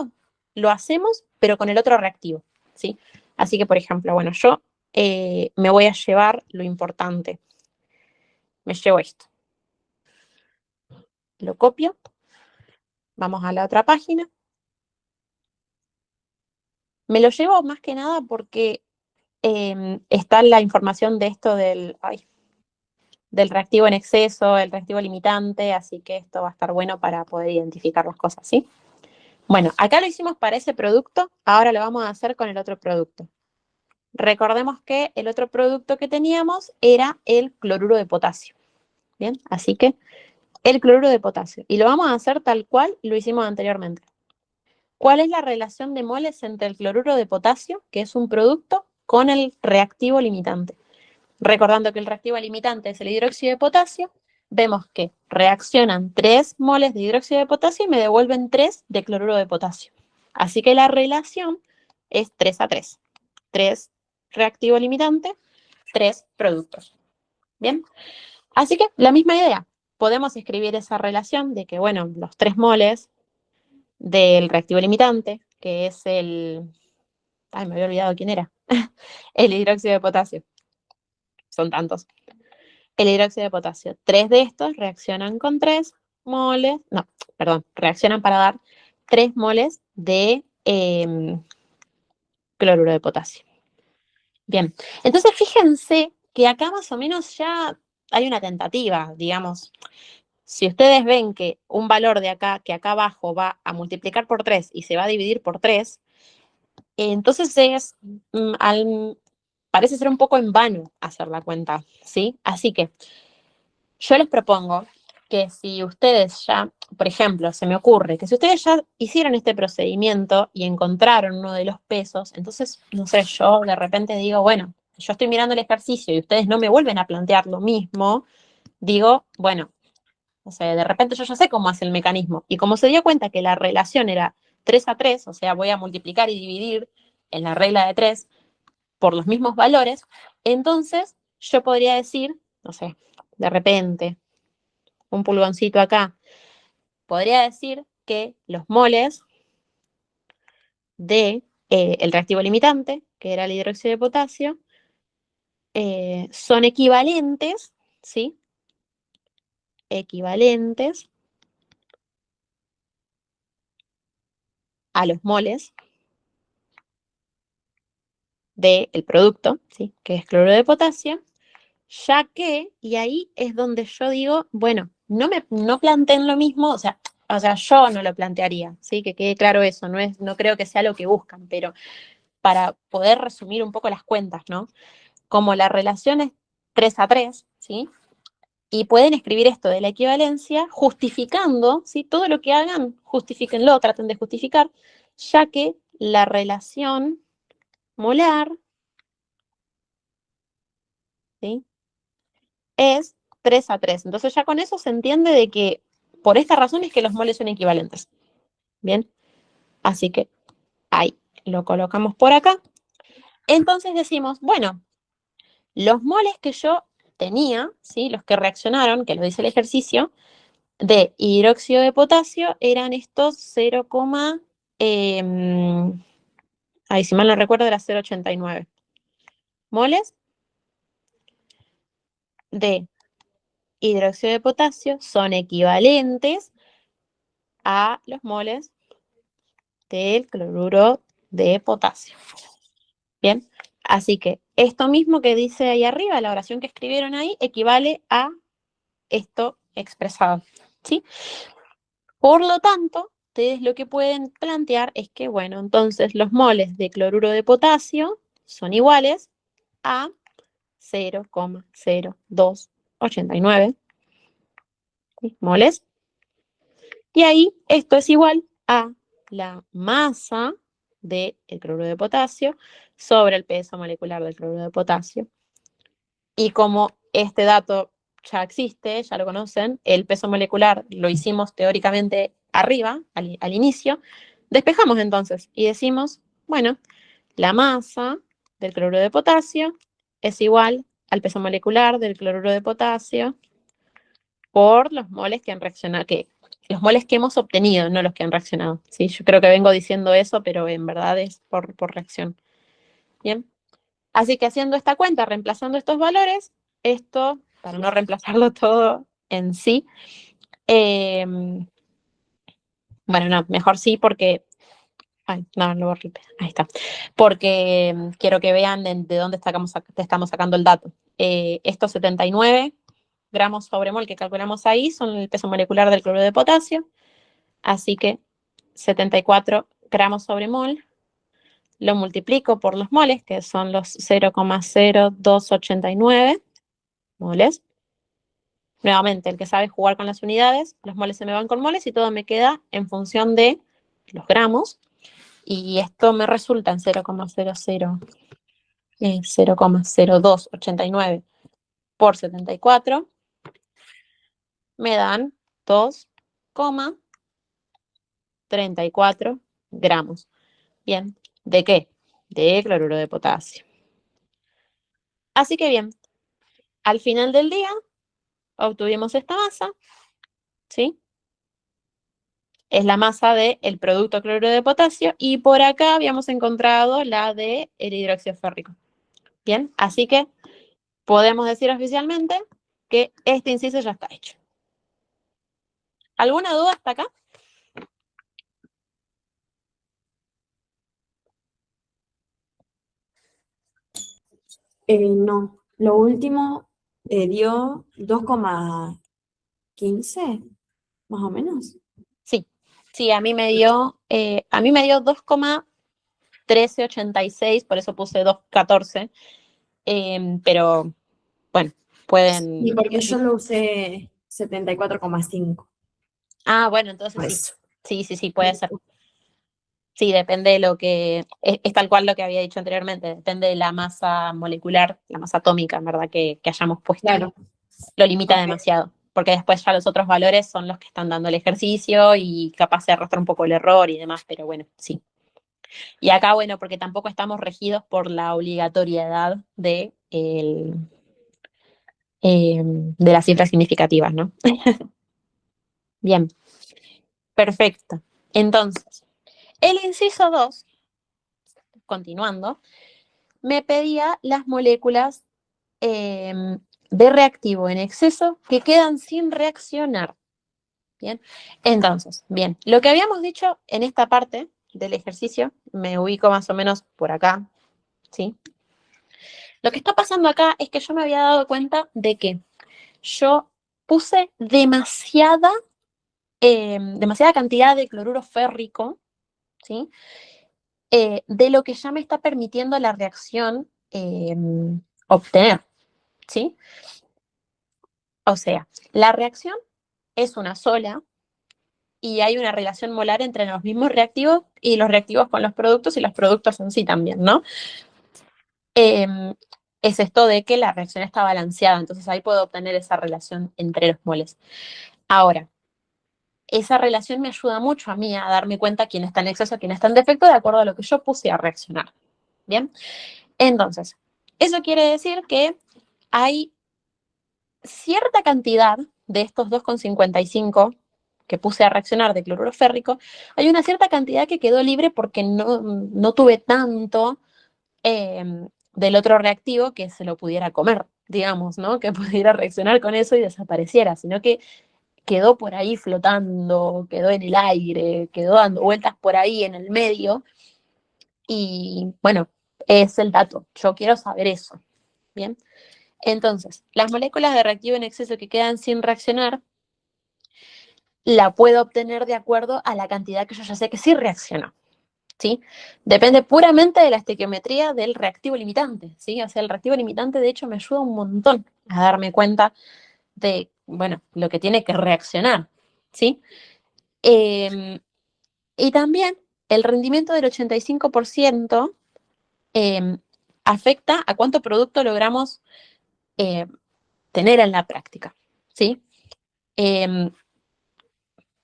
lo hacemos, pero con el otro reactivo, ¿sí? Así que, por ejemplo, bueno, yo me voy a llevar lo importante. Me llevo esto. Lo copio. Vamos a la otra página. Me lo llevo más que nada porque está la información de esto del reactivo en exceso, el reactivo limitante, así que esto va a estar bueno para poder identificar las cosas, ¿sí? Bueno, acá lo hicimos para ese producto, ahora lo vamos a hacer con el otro producto. Recordemos que el otro producto que teníamos era el cloruro de potasio. Bien, así que el cloruro de potasio. Y lo vamos a hacer tal cual lo hicimos anteriormente. ¿Cuál es la relación de moles entre el cloruro de potasio, que es un producto, con el reactivo limitante? Recordando que el reactivo limitante es el hidróxido de potasio, vemos que reaccionan 3 moles de hidróxido de potasio y me devuelven 3 de cloruro de potasio. Así que la relación es 3 a 3. 3 reactivo limitante, 3 productos. ¿Bien? Así que la misma idea. Podemos escribir esa relación de que, bueno, los 3 moles del reactivo limitante, que es el... Ay, me había olvidado quién era. El hidróxido de potasio. Son tantos. El hidróxido de potasio. 3 de estos reaccionan con 3 moles, no, perdón, reaccionan para dar 3 moles de cloruro de potasio. Bien, entonces fíjense que acá más o menos ya hay una tentativa, digamos. Si ustedes ven que un valor de acá, que acá abajo va a multiplicar por 3 y se va a dividir por 3, entonces parece ser un poco en vano hacer la cuenta, ¿sí? Así que yo les propongo que si ustedes ya, por ejemplo, se me ocurre que si ustedes ya hicieron este procedimiento y encontraron uno de los pesos, entonces, no sé, yo de repente digo, bueno, yo estoy mirando el ejercicio y ustedes no me vuelven a plantear lo mismo, digo, bueno, o sea, de repente yo ya sé cómo hace el mecanismo. Y como se dio cuenta que la relación era 3 a 3, o sea, voy a multiplicar y dividir en la regla de 3 por los mismos valores, entonces yo podría decir, no sé, de repente, un pulgoncito acá, podría decir que los moles de el reactivo limitante, que era el hidróxido de potasio, son equivalentes, ¿sí? Equivalentes a los moles del producto, ¿sí? Que es cloruro de potasio, ya que, y ahí es donde yo digo, bueno, no planteen lo mismo, o sea, O sea, yo no lo plantearía, ¿sí? Que quede claro eso, no creo que sea lo que buscan, pero para poder resumir un poco las cuentas, ¿no? Como la relación es 3 a 3, ¿sí? Y pueden escribir esto de la equivalencia justificando, ¿sí? Todo lo que hagan, justifíquenlo, traten de justificar, ya que la relación molar, ¿sí? Es 3 a 3. Entonces ya con eso se entiende de que por esta razón es que los moles son equivalentes. Bien, así que ahí lo colocamos por acá. Entonces decimos, bueno, los moles que yo tenía, ¿sí? Los que reaccionaron, que lo dice el ejercicio, de hidróxido de potasio eran estos 0, ahí si mal no recuerdo era 0,89 moles de hidróxido de potasio son equivalentes a los moles del cloruro de potasio. Bien, así que esto mismo que dice ahí arriba, la oración que escribieron ahí, equivale a esto expresado, ¿sí? Por lo tanto, ustedes lo que pueden plantear es que, bueno, entonces los moles de cloruro de potasio son iguales a 0,0289 moles. Y ahí esto es igual a la masa del cloruro de potasio sobre el peso molecular del cloruro de potasio. Y como este dato ya existe, ya lo conocen, el peso molecular lo hicimos teóricamente arriba, al inicio, despejamos entonces y decimos, bueno, la masa del cloruro de potasio es igual al peso molecular del cloruro de potasio por los moles que han reaccionado, los moles que hemos obtenido, no los que han reaccionado. ¿Sí? Yo creo que vengo diciendo eso, pero en verdad es por reacción. Bien. Así que haciendo esta cuenta, reemplazando estos valores, esto, para no reemplazarlo todo en sí, bueno, no, mejor sí porque, ay, no, lo borré, ahí está, porque quiero que vean de dónde estamos sacando el dato. Estos 79 gramos sobre mol que calculamos ahí son el peso molecular del cloruro de potasio, así que 74 gramos sobre mol lo multiplico por los moles, que son los 0,0289 moles. Nuevamente, el que sabe jugar con las unidades, los moles se me van con moles y todo me queda en función de los gramos. Y esto me resulta en 0,0289 por 74, me dan 2,34 gramos. Bien, ¿de qué? De cloruro de potasio. Así que bien, al final del día obtuvimos esta masa, ¿sí? Es la masa del producto cloruro de potasio y por acá habíamos encontrado la del hidróxido férrico. Bien, así que podemos decir oficialmente que este inciso ya está hecho. ¿Alguna duda hasta acá? No, lo último dio 2,15 más o menos. Sí, a mí me dio 2,1386, por eso puse 2,14, pero bueno, pueden... Sí, porque yo lo usé 74,5. Ah, bueno, entonces Por sí. eso. Sí, puede ser. Sí, depende de lo que, es tal cual lo que había dicho anteriormente, depende de la masa molecular, la masa atómica, en verdad, que hayamos puesto. Claro. Lo limita Ok. demasiado, porque después ya los otros valores son los que están dando el ejercicio y capaz se arrastra un poco el error y demás, pero bueno, sí. Y acá, bueno, porque tampoco estamos regidos por la obligatoriedad de las cifras significativas, ¿no? Bien, perfecto. Entonces, el inciso 2, continuando, me pedía las moléculas de reactivo en exceso que quedan sin reaccionar. Bien, entonces, bien, lo que habíamos dicho en esta parte del ejercicio, me ubico más o menos por acá, ¿sí? Lo que está pasando acá es que yo me había dado cuenta de que yo puse demasiada demasiada cantidad de cloruro férrico, ¿sí? De lo que ya me está permitiendo la reacción obtener, ¿sí? O sea, la reacción es una sola y hay una relación molar entre los mismos reactivos y los reactivos con los productos y los productos en sí también, ¿no? Es esto de que la reacción está balanceada, entonces ahí puedo obtener esa relación entre los moles. Ahora, esa relación me ayuda mucho a mí a darme cuenta quién está en exceso, quién está en defecto, de acuerdo a lo que yo puse a reaccionar. Bien, entonces, eso quiere decir que hay cierta cantidad de estos 2,55 que puse a reaccionar de cloruro férrico, hay una cierta cantidad que quedó libre porque no tuve tanto del otro reactivo que se lo pudiera comer, digamos, ¿no? Que pudiera reaccionar con eso y desapareciera, sino que quedó por ahí flotando, quedó en el aire, quedó dando vueltas por ahí en el medio. Y bueno, es el dato. Yo quiero saber eso. Bien. Entonces, las moléculas de reactivo en exceso que quedan sin reaccionar, la puedo obtener de acuerdo a la cantidad que yo ya sé que sí reaccionó. ¿Sí? Depende puramente de la estequiometría del reactivo limitante, ¿sí? O sea, el reactivo limitante, de hecho, me ayuda un montón a darme cuenta de, bueno, lo que tiene que reaccionar, ¿sí? Y también el rendimiento del 85% afecta a cuánto producto logramos eh, tener en la práctica, ¿sí? Eh,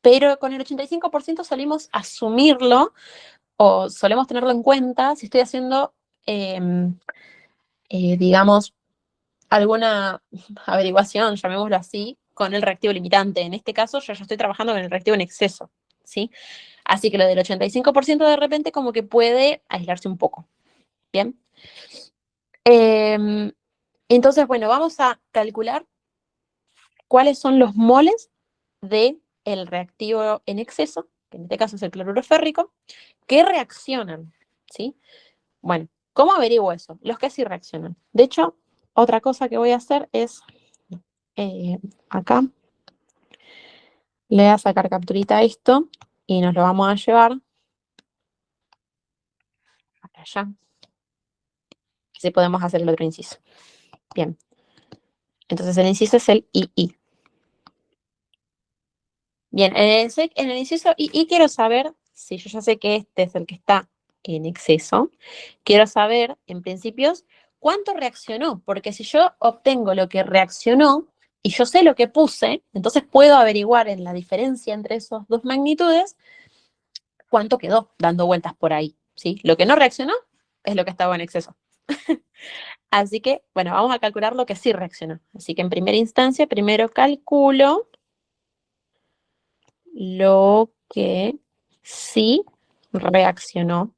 pero con el 85% solimos asumirlo o solemos tenerlo en cuenta si estoy haciendo, digamos, alguna averiguación, llamémoslo así, con el reactivo limitante. En este caso, yo ya estoy trabajando con el reactivo en exceso, ¿sí? Así que lo del 85% de repente como que puede aislarse un poco, ¿bien? Entonces, bueno, vamos a calcular cuáles son los moles del reactivo en exceso, que en este caso es el cloruro férrico, que reaccionan, ¿sí? Bueno, ¿cómo averiguo eso? Los que sí reaccionan. De hecho, otra cosa que voy a hacer es, acá, le voy a sacar capturita a esto y nos lo vamos a llevar para allá. Así podemos hacer el otro inciso. Bien. Entonces el inciso es el II. Bien, en el inciso II quiero saber, si yo ya sé que este es el que está en exceso, quiero saber, en principios, cuánto reaccionó, porque si yo obtengo lo que reaccionó y yo sé lo que puse, entonces puedo averiguar en la diferencia entre esos dos magnitudes cuánto quedó dando vueltas por ahí, ¿sí? Lo que no reaccionó es lo que estaba en exceso. Así que, bueno, vamos a calcular lo que sí reaccionó. Así que en primera instancia, primero calculo lo que sí reaccionó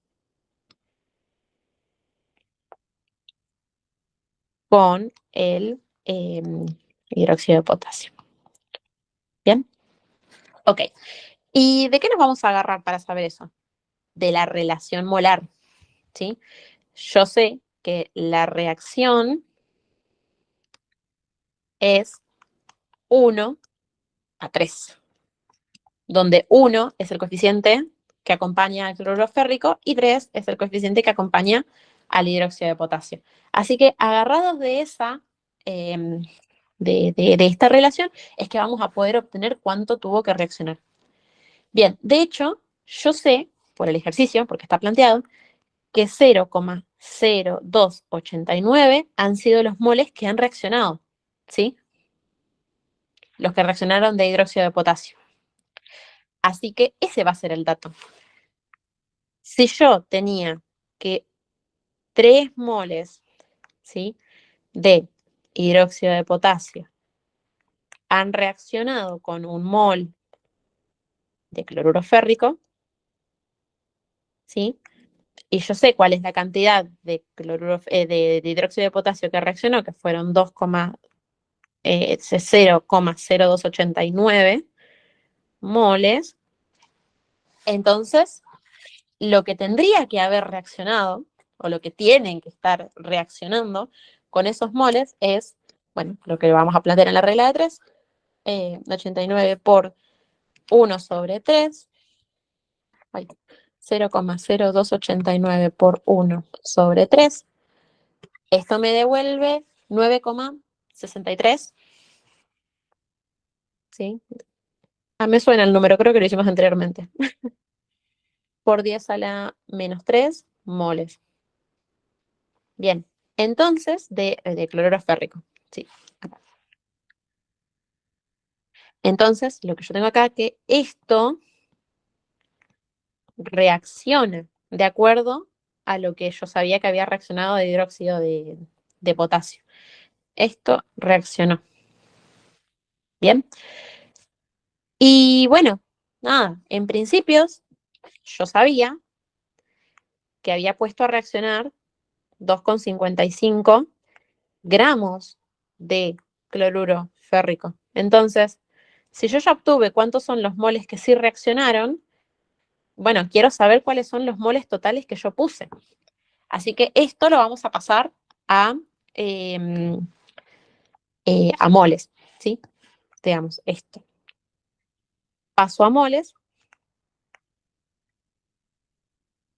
con el hidróxido de potasio. ¿Bien? Ok. ¿Y de qué nos vamos a agarrar para saber eso? De la relación molar, ¿sí? Yo sé que la reacción es 1:3, donde 1 es el coeficiente que acompaña al cloruro férrico y 3 es el coeficiente que acompaña al hidróxido de potasio. Así que agarrados de esa, de esta relación, es que vamos a poder obtener cuánto tuvo que reaccionar. Bien, de hecho, yo sé, por el ejercicio, porque está planteado, que 0,0289 han sido los moles que han reaccionado, ¿sí? Los que reaccionaron de hidróxido de potasio. Así que ese va a ser el dato. Si yo tenía que 3 moles, ¿sí?, de hidróxido de potasio han reaccionado con un mol de cloruro férrico, ¿sí? Y yo sé cuál es la cantidad de, de hidróxido de potasio que reaccionó, que fueron 0,0289 moles. Entonces, lo que tendría que haber reaccionado, o lo que tienen que estar reaccionando con esos moles es, bueno, lo que vamos a plantear en la regla de 3, 89 por 1 sobre 3, 0,0289 por 1 sobre 3. Esto me devuelve 9,63. ¿Sí? Ah, me suena el número, creo que lo hicimos anteriormente. Por 10 a la menos 3 moles. Bien, entonces, de cloruro férrico. Sí, acá. Entonces, lo que yo tengo acá, que esto reacciona de acuerdo a lo que yo sabía que había reaccionado de hidróxido de potasio. Esto reaccionó. Bien. Y bueno, nada, en principios yo sabía que había puesto a reaccionar 2,55 gramos de cloruro férrico. Entonces, si yo ya obtuve cuántos son los moles que sí reaccionaron, bueno, quiero saber cuáles son los moles totales que yo puse. Así que esto lo vamos a pasar a, eh, a moles, ¿sí? Digamos, esto. Paso a moles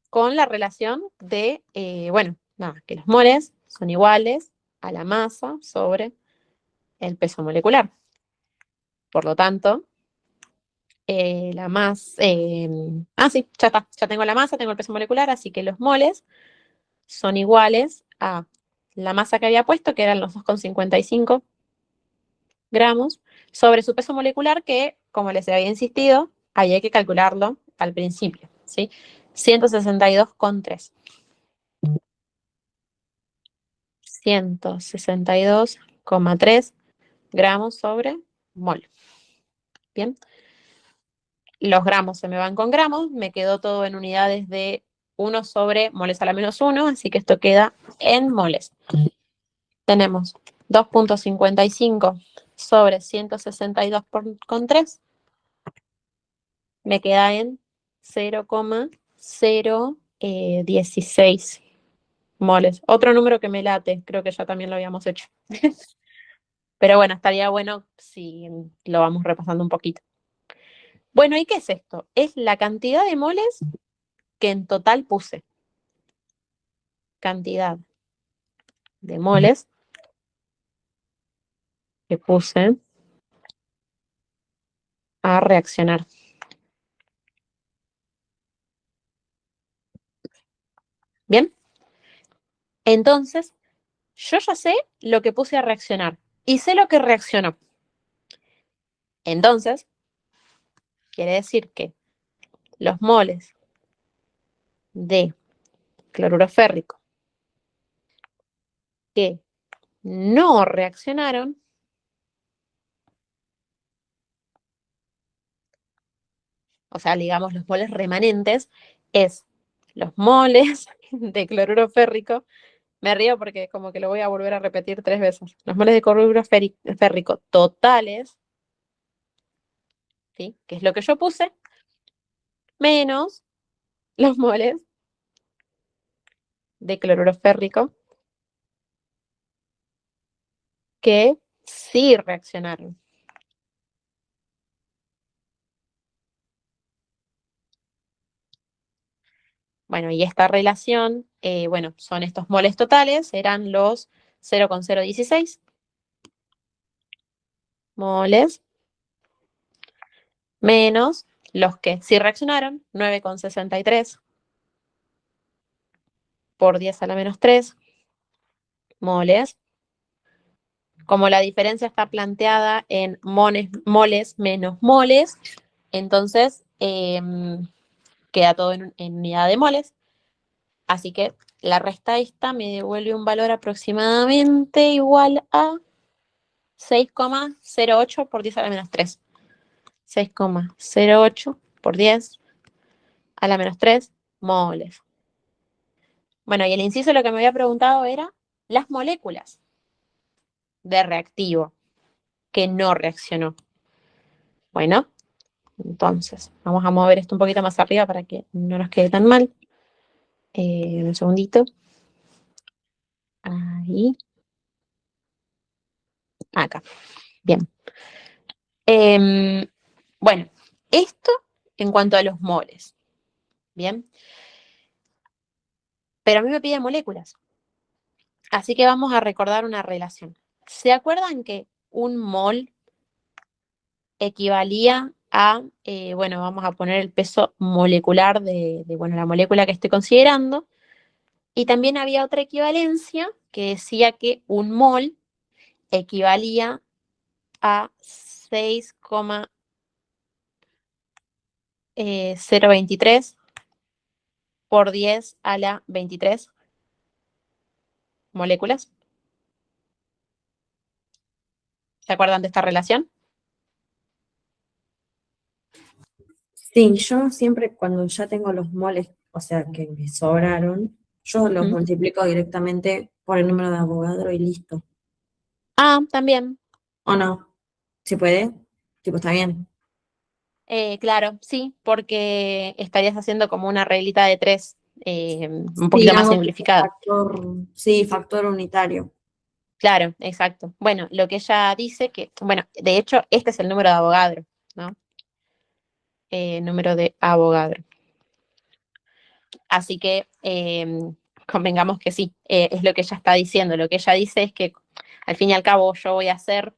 con la relación de, bueno, nada, que los moles son iguales a la masa sobre el peso molecular. Por lo tanto, la masa, sí, ya está, ya tengo la masa, tengo el peso molecular, así que los moles son iguales a la masa que había puesto, que eran los 2,55 gramos, sobre su peso molecular, que, como les había insistido, ahí hay que calcularlo al principio, ¿sí? 162,3. 162,3 gramos sobre mol. Bien. Los gramos se me van con gramos, me quedó todo en unidades de 1 sobre moles a la menos 1, así que esto queda en moles. Tenemos 2,55 sobre 162,3, me queda en 0,016 moles. Otro número que me late, creo que ya también lo habíamos hecho. Pero bueno, estaría bueno si lo vamos repasando un poquito. Bueno, ¿y qué es esto? Es la cantidad de moles que en total puse. Cantidad de moles que puse a reaccionar. ¿Bien? Entonces, yo ya sé lo que puse a reaccionar y sé lo que reaccionó. Entonces, quiere decir que los moles de cloruro férrico que no reaccionaron, o sea, digamos los moles remanentes, es los moles de cloruro férrico. Me río porque como que lo voy a volver a repetir 3 veces. Los moles de cloruro férrico totales, ¿sí? Que es lo que yo puse, menos los moles de cloruro férrico que sí reaccionaron. Bueno, y esta relación, bueno, son estos moles totales, eran los 0,016 moles menos los que sí reaccionaron, 9,63 por 10 a la menos 3 moles. Como la diferencia está planteada en moles menos moles, entonces queda todo en unidad de moles. Así que la resta esta me devuelve un valor aproximadamente igual a 6,08 por 10 a la menos 3. 6,08 por 10 a la menos 3 moles. Bueno, y el inciso lo que me había preguntado era las moléculas de reactivo que no reaccionó. Bueno, entonces vamos a mover esto un poquito más arriba para que no nos quede tan mal. Un segundito. Ahí. Acá. Bien. Bueno, Esto en cuanto a los moles. Bien. Pero a mí me piden moléculas. Así que vamos a recordar una relación. ¿Se acuerdan que un mol equivalía a, bueno, vamos a poner el peso molecular bueno, la molécula que estoy considerando? Y también había otra equivalencia que decía que un mol equivalía a 6,023 por 10 a la 23 moléculas. ¿Se acuerdan de esta relación? Sí, yo siempre cuando ya tengo los moles, o sea, que me sobraron, yo los multiplico directamente por el número de Avogadro y listo. Ah, también. ¿O no? ¿Se puede? Tipo, está bien. Claro, sí, porque estarías haciendo como una reglita de 3, un Sí, poquito más hago tipo simplificada. factor, sí, factor unitario. Claro, exacto. Bueno, lo que ella dice que, bueno, de hecho, este es el número de Avogadro, ¿no? Número de Avogadro. Así que convengamos que sí, es lo que ella está diciendo. Lo que ella dice es que al fin y al cabo yo voy a hacer,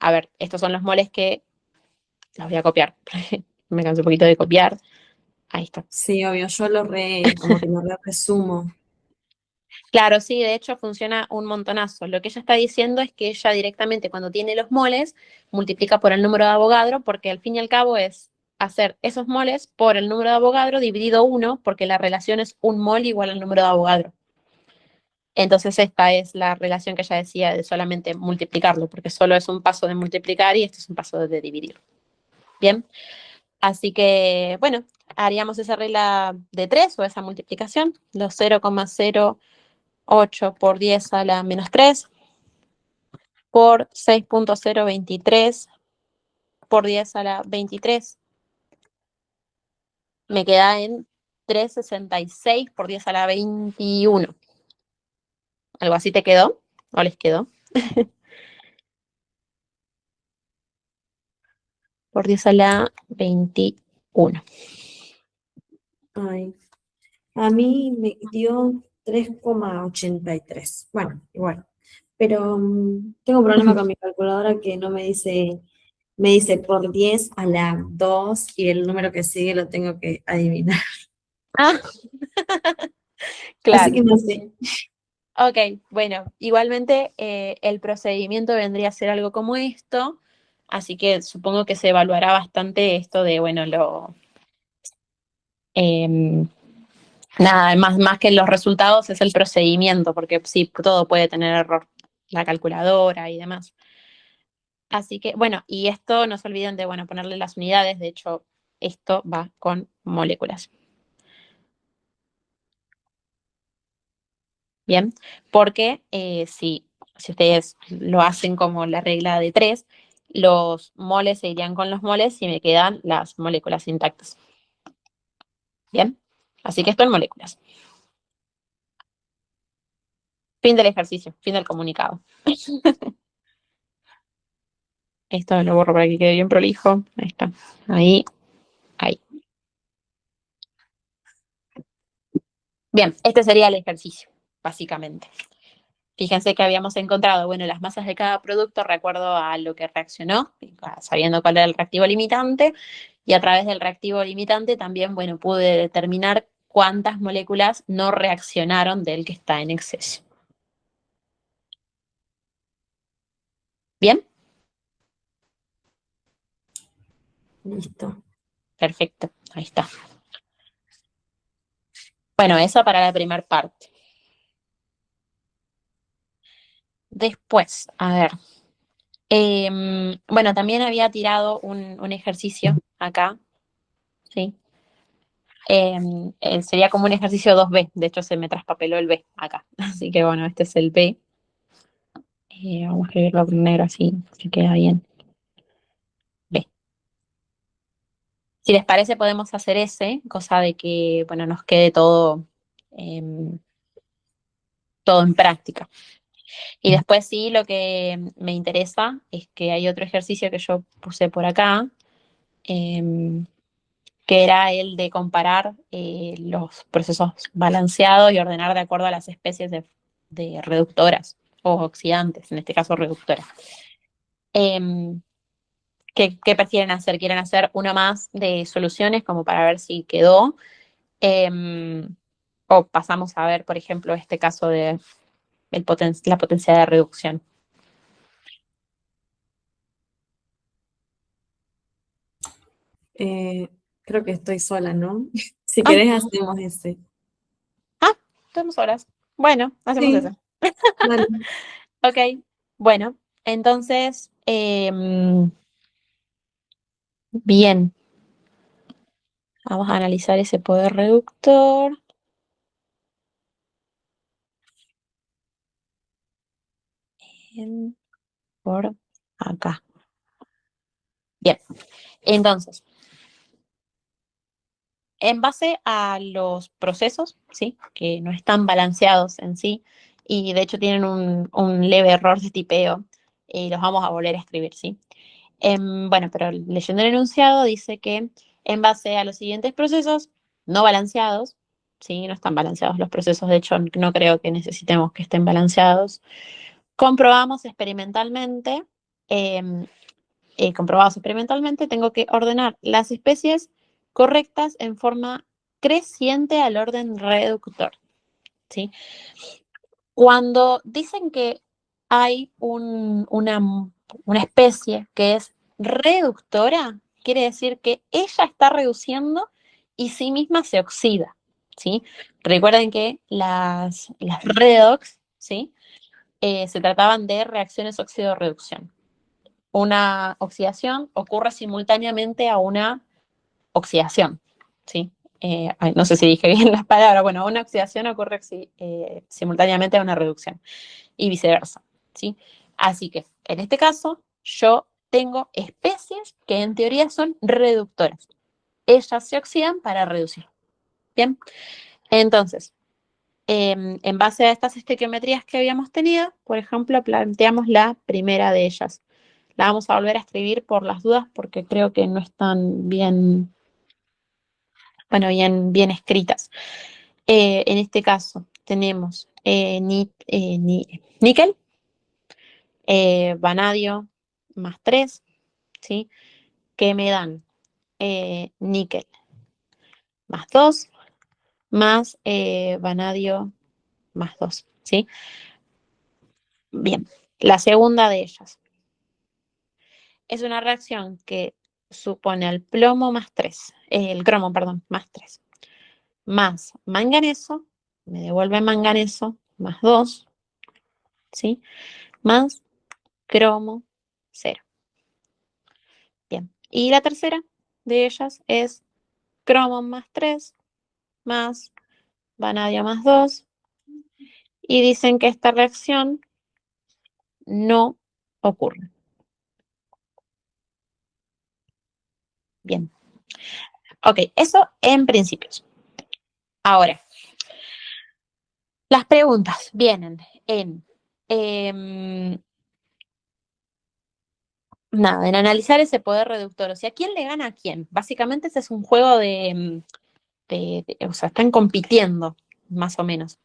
a ver, estos son los moles que los voy a copiar. Me canso un poquito de copiar. Ahí está. Sí, obvio, yo como que lo resumo. Claro, sí, de hecho funciona un montonazo. Lo que ella está diciendo es que ella directamente cuando tiene los moles multiplica por el número de Avogadro porque al fin y al cabo es hacer esos moles por el número de Avogadro dividido 1 porque la relación es un mol igual al número de Avogadro. Entonces esta es la relación que ella decía de solamente multiplicarlo porque solo es un paso de multiplicar y este es un paso de dividir. Bien, así que bueno, haríamos esa regla de 3 o esa multiplicación, los 0,08 por 10 a la menos 3 por 6,023 por 10 a la 23. Me queda en 3,66 por 10 a la 21. ¿Algo así te quedó? ¿O les quedó? Por 10 a la 21. Ay, a mí me dio 3,83. Bueno, igual. Pero tengo un problema con mi calculadora que no me dice por 10 a la 2 y el número que sigue lo tengo que adivinar. Ah, Así claro. que no sé. Ok, bueno, igualmente el procedimiento vendría a ser algo como esto, así que supongo que se evaluará bastante esto de, bueno, em, nada, más que los resultados es el procedimiento, porque sí, todo puede tener error, la calculadora y demás. Así que, bueno, y esto no se olviden de, bueno, ponerle las unidades, de hecho, esto va con moléculas. Bien, porque si ustedes lo hacen como la regla de 3, los moles se irían con los moles y me quedan las moléculas intactas. Bien, así que esto en moléculas. Fin del ejercicio, fin del comunicado. Esto lo borro para que quede bien prolijo. Ahí está. Ahí, ahí. Bien, este sería el ejercicio, básicamente. Fíjense que habíamos encontrado, bueno, las masas de cada producto, recuerdo a lo que reaccionó, sabiendo cuál era el reactivo limitante, y a través del reactivo limitante también, bueno, pude determinar cuántas moléculas no reaccionaron del que está en exceso. ¿Bien? Listo. Perfecto, ahí está. Bueno, eso para la primera parte. Después, a ver. Bueno, también había tirado un ejercicio acá, ¿sí? Sería como un ejercicio 2B, de hecho se me traspapeló el B acá, así que bueno, este es el B. Vamos a escribirlo con negro así, se queda bien. B. Si les parece podemos hacer ese, cosa de que, bueno, nos quede todo, todo en práctica. Y después sí, lo que me interesa es que hay otro ejercicio que yo puse por acá, em, que era el de comparar los procesos balanceados y ordenar de acuerdo a las especies de reductoras o oxidantes, en este caso reductoras. Em, ¿qué prefieren hacer? ¿Quieren hacer una más de soluciones como para ver si quedó? Em, o pasamos a ver, por ejemplo, este caso de la potencia de reducción. Creo que estoy sola, ¿no? Si Ah, querés, hacemos ese. tenemos horas. Bueno, hacemos Sí, eso. dale. Ok, bueno, entonces, bien, vamos a analizar ese poder reductor. Bien, por acá. Bien, entonces, en base a los procesos, ¿sí? Que no están balanceados en sí, y de hecho tienen un leve error de tipeo, y los vamos a volver a escribir, ¿sí? Bueno, pero leyendo el enunciado dice que en base a los siguientes procesos no balanceados, ¿sí? No están balanceados los procesos, de hecho no creo que necesitemos que estén balanceados. Comprobamos experimentalmente, em, comprobados experimentalmente, tengo que ordenar las especies correctas en forma creciente al orden reductor, ¿sí? Cuando dicen que hay una especie que es reductora, quiere decir que ella está reduciendo y sí misma se oxida, ¿sí? Recuerden que las redox, ¿sí? Se trataban de reacciones óxido-reducción. Una oxidación ocurre simultáneamente a una oxidación, ¿sí? No sé si dije bien las palabras, bueno, una oxidación ocurre simultáneamente a una reducción y viceversa, ¿sí? Así que, en este caso, yo tengo especies que en teoría son reductoras. Ellas se oxidan para reducir, ¿bien? Entonces, en base a estas estequiometrías que habíamos tenido, por ejemplo, planteamos la primera de ellas. La vamos a volver a escribir por las dudas porque creo que no están bien, bueno, bien escritas. En este caso tenemos níquel, vanadio más 3, ¿sí? Que me dan níquel más 2 más vanadio más 2, ¿sí? Bien, la segunda de ellas es una reacción que supone al plomo más 3, el cromo, perdón, más 3, más manganeso, me devuelve manganeso más 2, ¿sí? Más cromo 0. Bien, y la tercera de ellas es cromo más 3 más vanadio más 2 y dicen que esta reacción no ocurre. Bien, ok, eso en principios. Ahora, las preguntas vienen em, en analizar ese poder reductor. O sea, ¿quién le gana a quién? Básicamente ese es un juego o sea, están compitiendo, más o menos.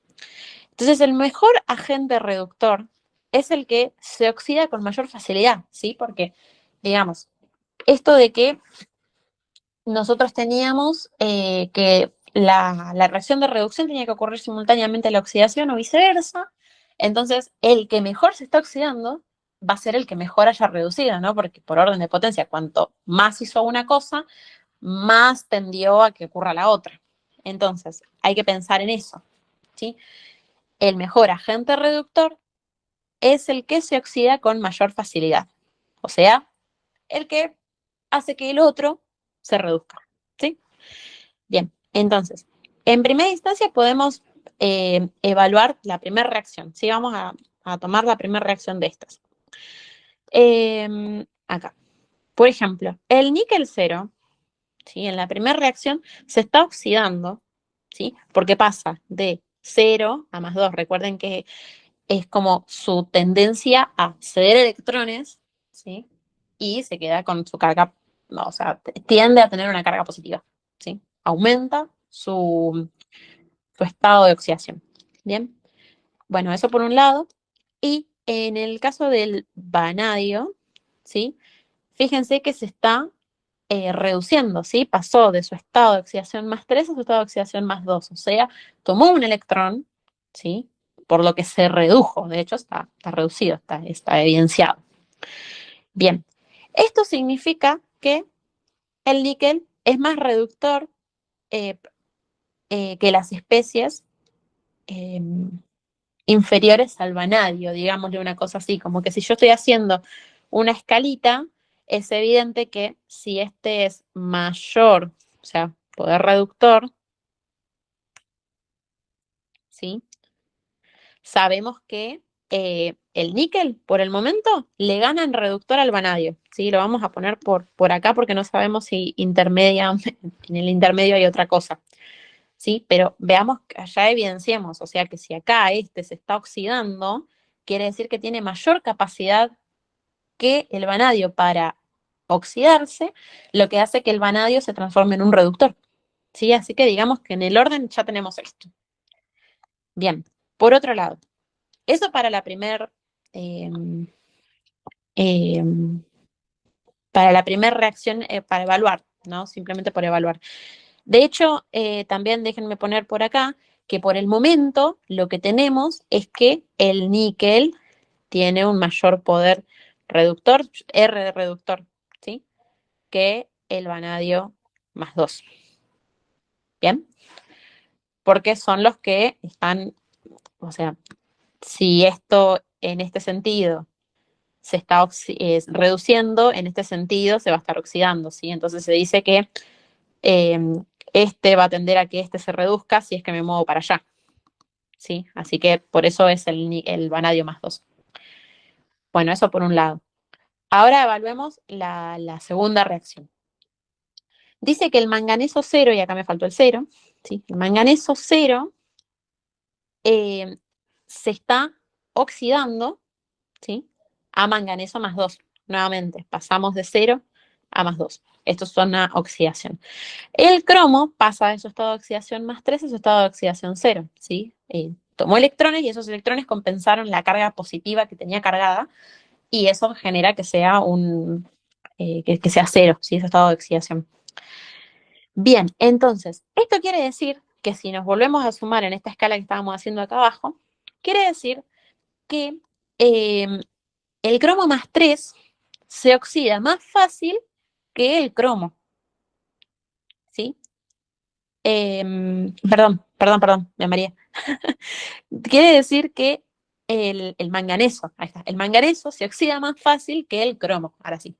Entonces, el mejor agente reductor es el que se oxida con mayor facilidad, ¿sí? Porque, digamos, esto de que nosotros teníamos que la reacción de reducción tenía que ocurrir simultáneamente a la oxidación o viceversa, entonces el que mejor se está oxidando va a ser el que mejor haya reducido, ¿no? Porque por orden de potencia, cuanto más hizo una cosa, más tendió a que ocurra la otra. Entonces, hay que pensar en eso, ¿sí? El mejor agente reductor es el que se oxida con mayor facilidad, o sea, el que hace que el otro se reduzca, ¿sí? Bien, entonces, en primera instancia podemos evaluar la primera reacción, ¿sí? Vamos a tomar la primera reacción de estas. Acá, por ejemplo, el níquel 0, ¿sí? En la primera reacción se está oxidando, ¿sí? Porque pasa de 0 a más 2. Recuerden que es como su tendencia a ceder electrones, ¿sí? Y se queda con su carga, no, o sea, tiende a tener una carga positiva, ¿sí? Aumenta su estado de oxidación. Bien, bueno, eso por un lado. Y en el caso del vanadio, ¿sí? Fíjense que se está reduciendo, ¿sí? Pasó de su estado de oxidación +3 a su estado de oxidación +2, o sea, tomó un electrón, ¿sí? Por lo que se redujo, de hecho está reducido, está evidenciado. Bien, esto significa que el níquel es más reductor eh, que las especies eh, inferiores al vanadio, digámosle una cosa así, como que si yo estoy haciendo una escalita, es evidente que si este es mayor, o sea, poder reductor, ¿sí? Sabemos que el níquel, por el momento, le gana en reductor al vanadio, ¿sí? Lo vamos a poner por acá porque no sabemos si intermedia, en el intermedio hay otra cosa, ¿sí? Pero veamos, ya evidenciemos, o sea que si acá este se está oxidando, quiere decir que tiene mayor capacidad que el vanadio para oxidarse, lo que hace que el vanadio se transforme en un reductor, ¿sí? Así que digamos que en el orden ya tenemos esto. Bien, por otro lado, eso para la primera eh, eh, reacción, para evaluar, ¿no? Simplemente por evaluar. De hecho, también déjenme poner por acá que por el momento lo que tenemos es que el níquel tiene un mayor poder reductor, R de reductor, ¿sí? Que el vanadio +2. ¿Bien? Porque son los que están, o sea, si esto en este sentido se está reduciendo, en este sentido se va a estar oxidando, ¿sí? Entonces se dice que eh, este va a tender a que este se reduzca si es que me muevo para allá, ¿sí? Así que por eso es el vanadio +2. Bueno, eso por un lado. Ahora evaluemos la segunda reacción. Dice que el manganeso 0, y acá me faltó el 0, ¿sí? El manganeso 0 se está oxidando, ¿sí? A manganeso +2. Nuevamente, pasamos de 0 a +2. Esto es una oxidación. El cromo pasa de su estado de oxidación +3 a su estado de oxidación 0, ¿sí? Tomó electrones y esos electrones compensaron la carga positiva que tenía cargada y eso genera que sea que sea 0, ¿sí? Ese estado de oxidación. Bien, entonces, esto quiere decir que si nos volvemos a sumar en esta escala que estábamos haciendo acá abajo, quiere decir que el cromo +3 se oxida más fácil que el cromo, ¿sí? Perdón, me mareé. Quiere decir que el manganeso, ahí está, el manganeso se oxida más fácil que el cromo, ahora sí.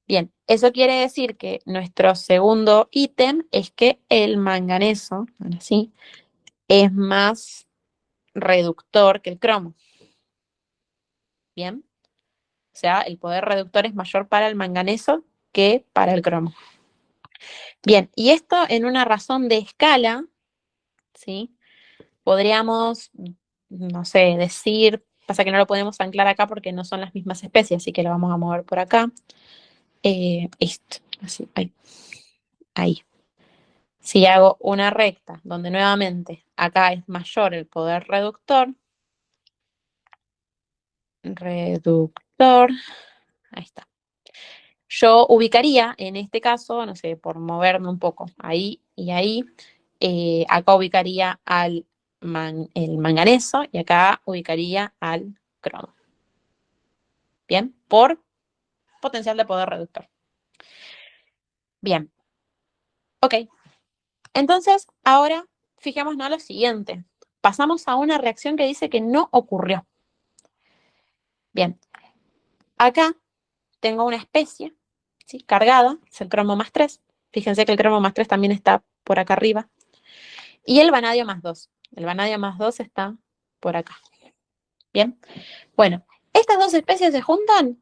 Bien, eso quiere decir que nuestro segundo ítem es que el manganeso, ahora sí, es más reductor que el cromo. Bien, o sea, el poder reductor es mayor para el manganeso que para el cromo. Bien, y esto en una razón de escala, ¿sí? Podríamos, no sé, decir, pasa que no lo podemos anclar acá porque no son las mismas especies, así que lo vamos a mover por acá. Esto, así, ahí. Si hago una recta donde nuevamente acá es mayor el poder reductor, ahí está. Yo ubicaría en este caso, no sé, por moverme un poco ahí y ahí, acá ubicaría el manganeso y acá ubicaría al cromo. Bien, por potencial de poder reductor. Bien, ok. Entonces, ahora fijémonos lo siguiente. Pasamos a una reacción que dice que no ocurrió. Bien, acá tengo una especie, ¿sí? Cargada, es el cromo +3. Fíjense que el cromo +3 también está por acá arriba. Y el vanadio +2. El vanadio +2 está por acá. Bien, bueno, estas dos especies se juntan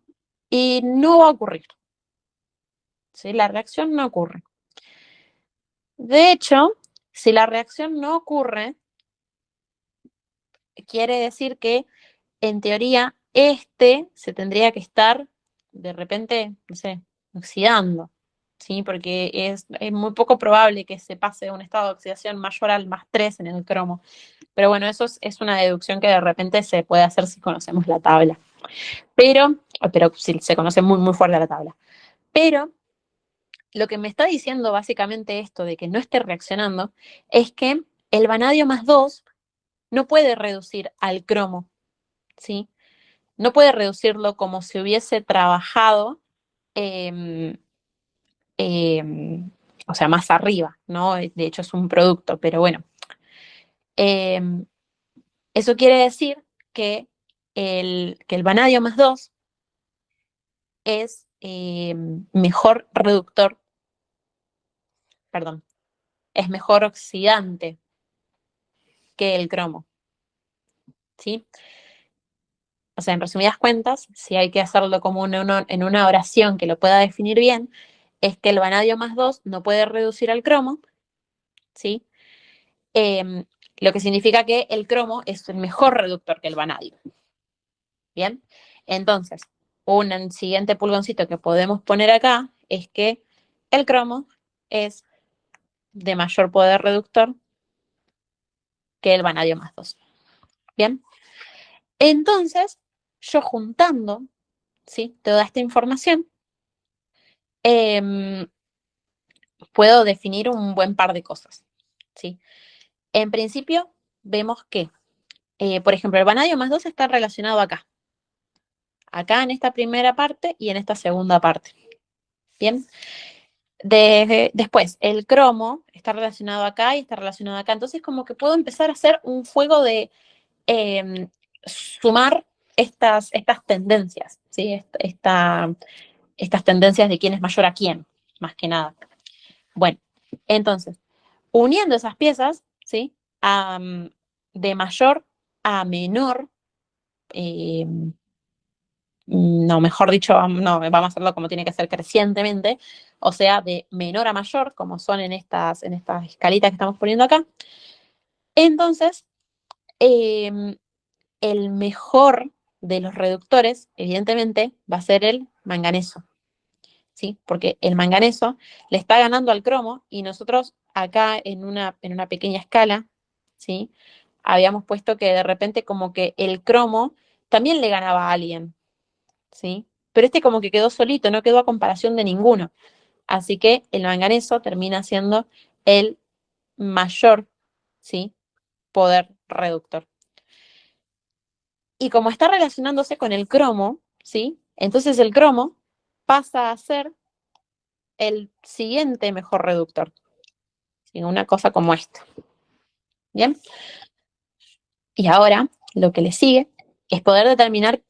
y no va a ocurrir. ¿Sí? La reacción no ocurre. De hecho, si la reacción no ocurre, quiere decir que, en teoría, este se tendría que estar, de repente, no sé, oxidando, ¿sí? Porque es muy poco probable que se pase de un estado de oxidación mayor al +3 en el cromo. Pero bueno, eso es una deducción que de repente se puede hacer si conocemos la tabla. Pero si se conoce muy, muy fuerte la tabla. Pero lo que me está diciendo básicamente esto de que no esté reaccionando es que el vanadio +2 no puede reducir al cromo, ¿sí? No puede reducirlo como si hubiese trabajado, eh, eh, o sea, más arriba, ¿no? De hecho es un producto, pero bueno. Eh, eso quiere decir que el vanadio +2 es mejor reductor, perdón, es mejor oxidante que el cromo, ¿sí? O sea, en resumidas cuentas, si hay que hacerlo como en una oración que lo pueda definir bien, es que el vanadio +2 no puede reducir al cromo, ¿sí? Lo que significa que el cromo es el mejor reductor que el vanadio. Bien, entonces, un siguiente pulgoncito que podemos poner acá es que el cromo es de mayor poder reductor que el vanadio +2. Bien, entonces, yo juntando, ¿sí?, toda esta información, eh, puedo definir un buen par de cosas, ¿sí? En principio, vemos que, por ejemplo, el vanadio +2 está relacionado acá en esta primera parte y en esta segunda parte. Bien, después el cromo está relacionado acá y está relacionado acá, entonces como que puedo empezar a hacer un juego de sumar estas tendencias, ¿sí? Estas tendencias de quién es mayor a quién, más que nada. Bueno, entonces, uniendo esas piezas, ¿sí? De mayor a menor, eh, no, mejor dicho, no, vamos a hacerlo como tiene que ser crecientemente, o sea, de menor a mayor, como son en estas escalitas que estamos poniendo acá. Entonces, el mejor de los reductores, evidentemente, va a ser el manganeso, ¿sí? Porque el manganeso le está ganando al cromo y nosotros acá en una pequeña escala, ¿sí? Habíamos puesto que de repente como que el cromo también le ganaba a alguien, ¿sí? Pero este como que quedó solito, no quedó a comparación de ninguno. Así que el manganeso termina siendo el mayor, ¿sí?, poder reductor. Y como está relacionándose con el cromo, ¿sí?, entonces el cromo pasa a ser el siguiente mejor reductor. ¿Sí? Una cosa como esta. ¿Bien? Y ahora lo que le sigue es poder determinar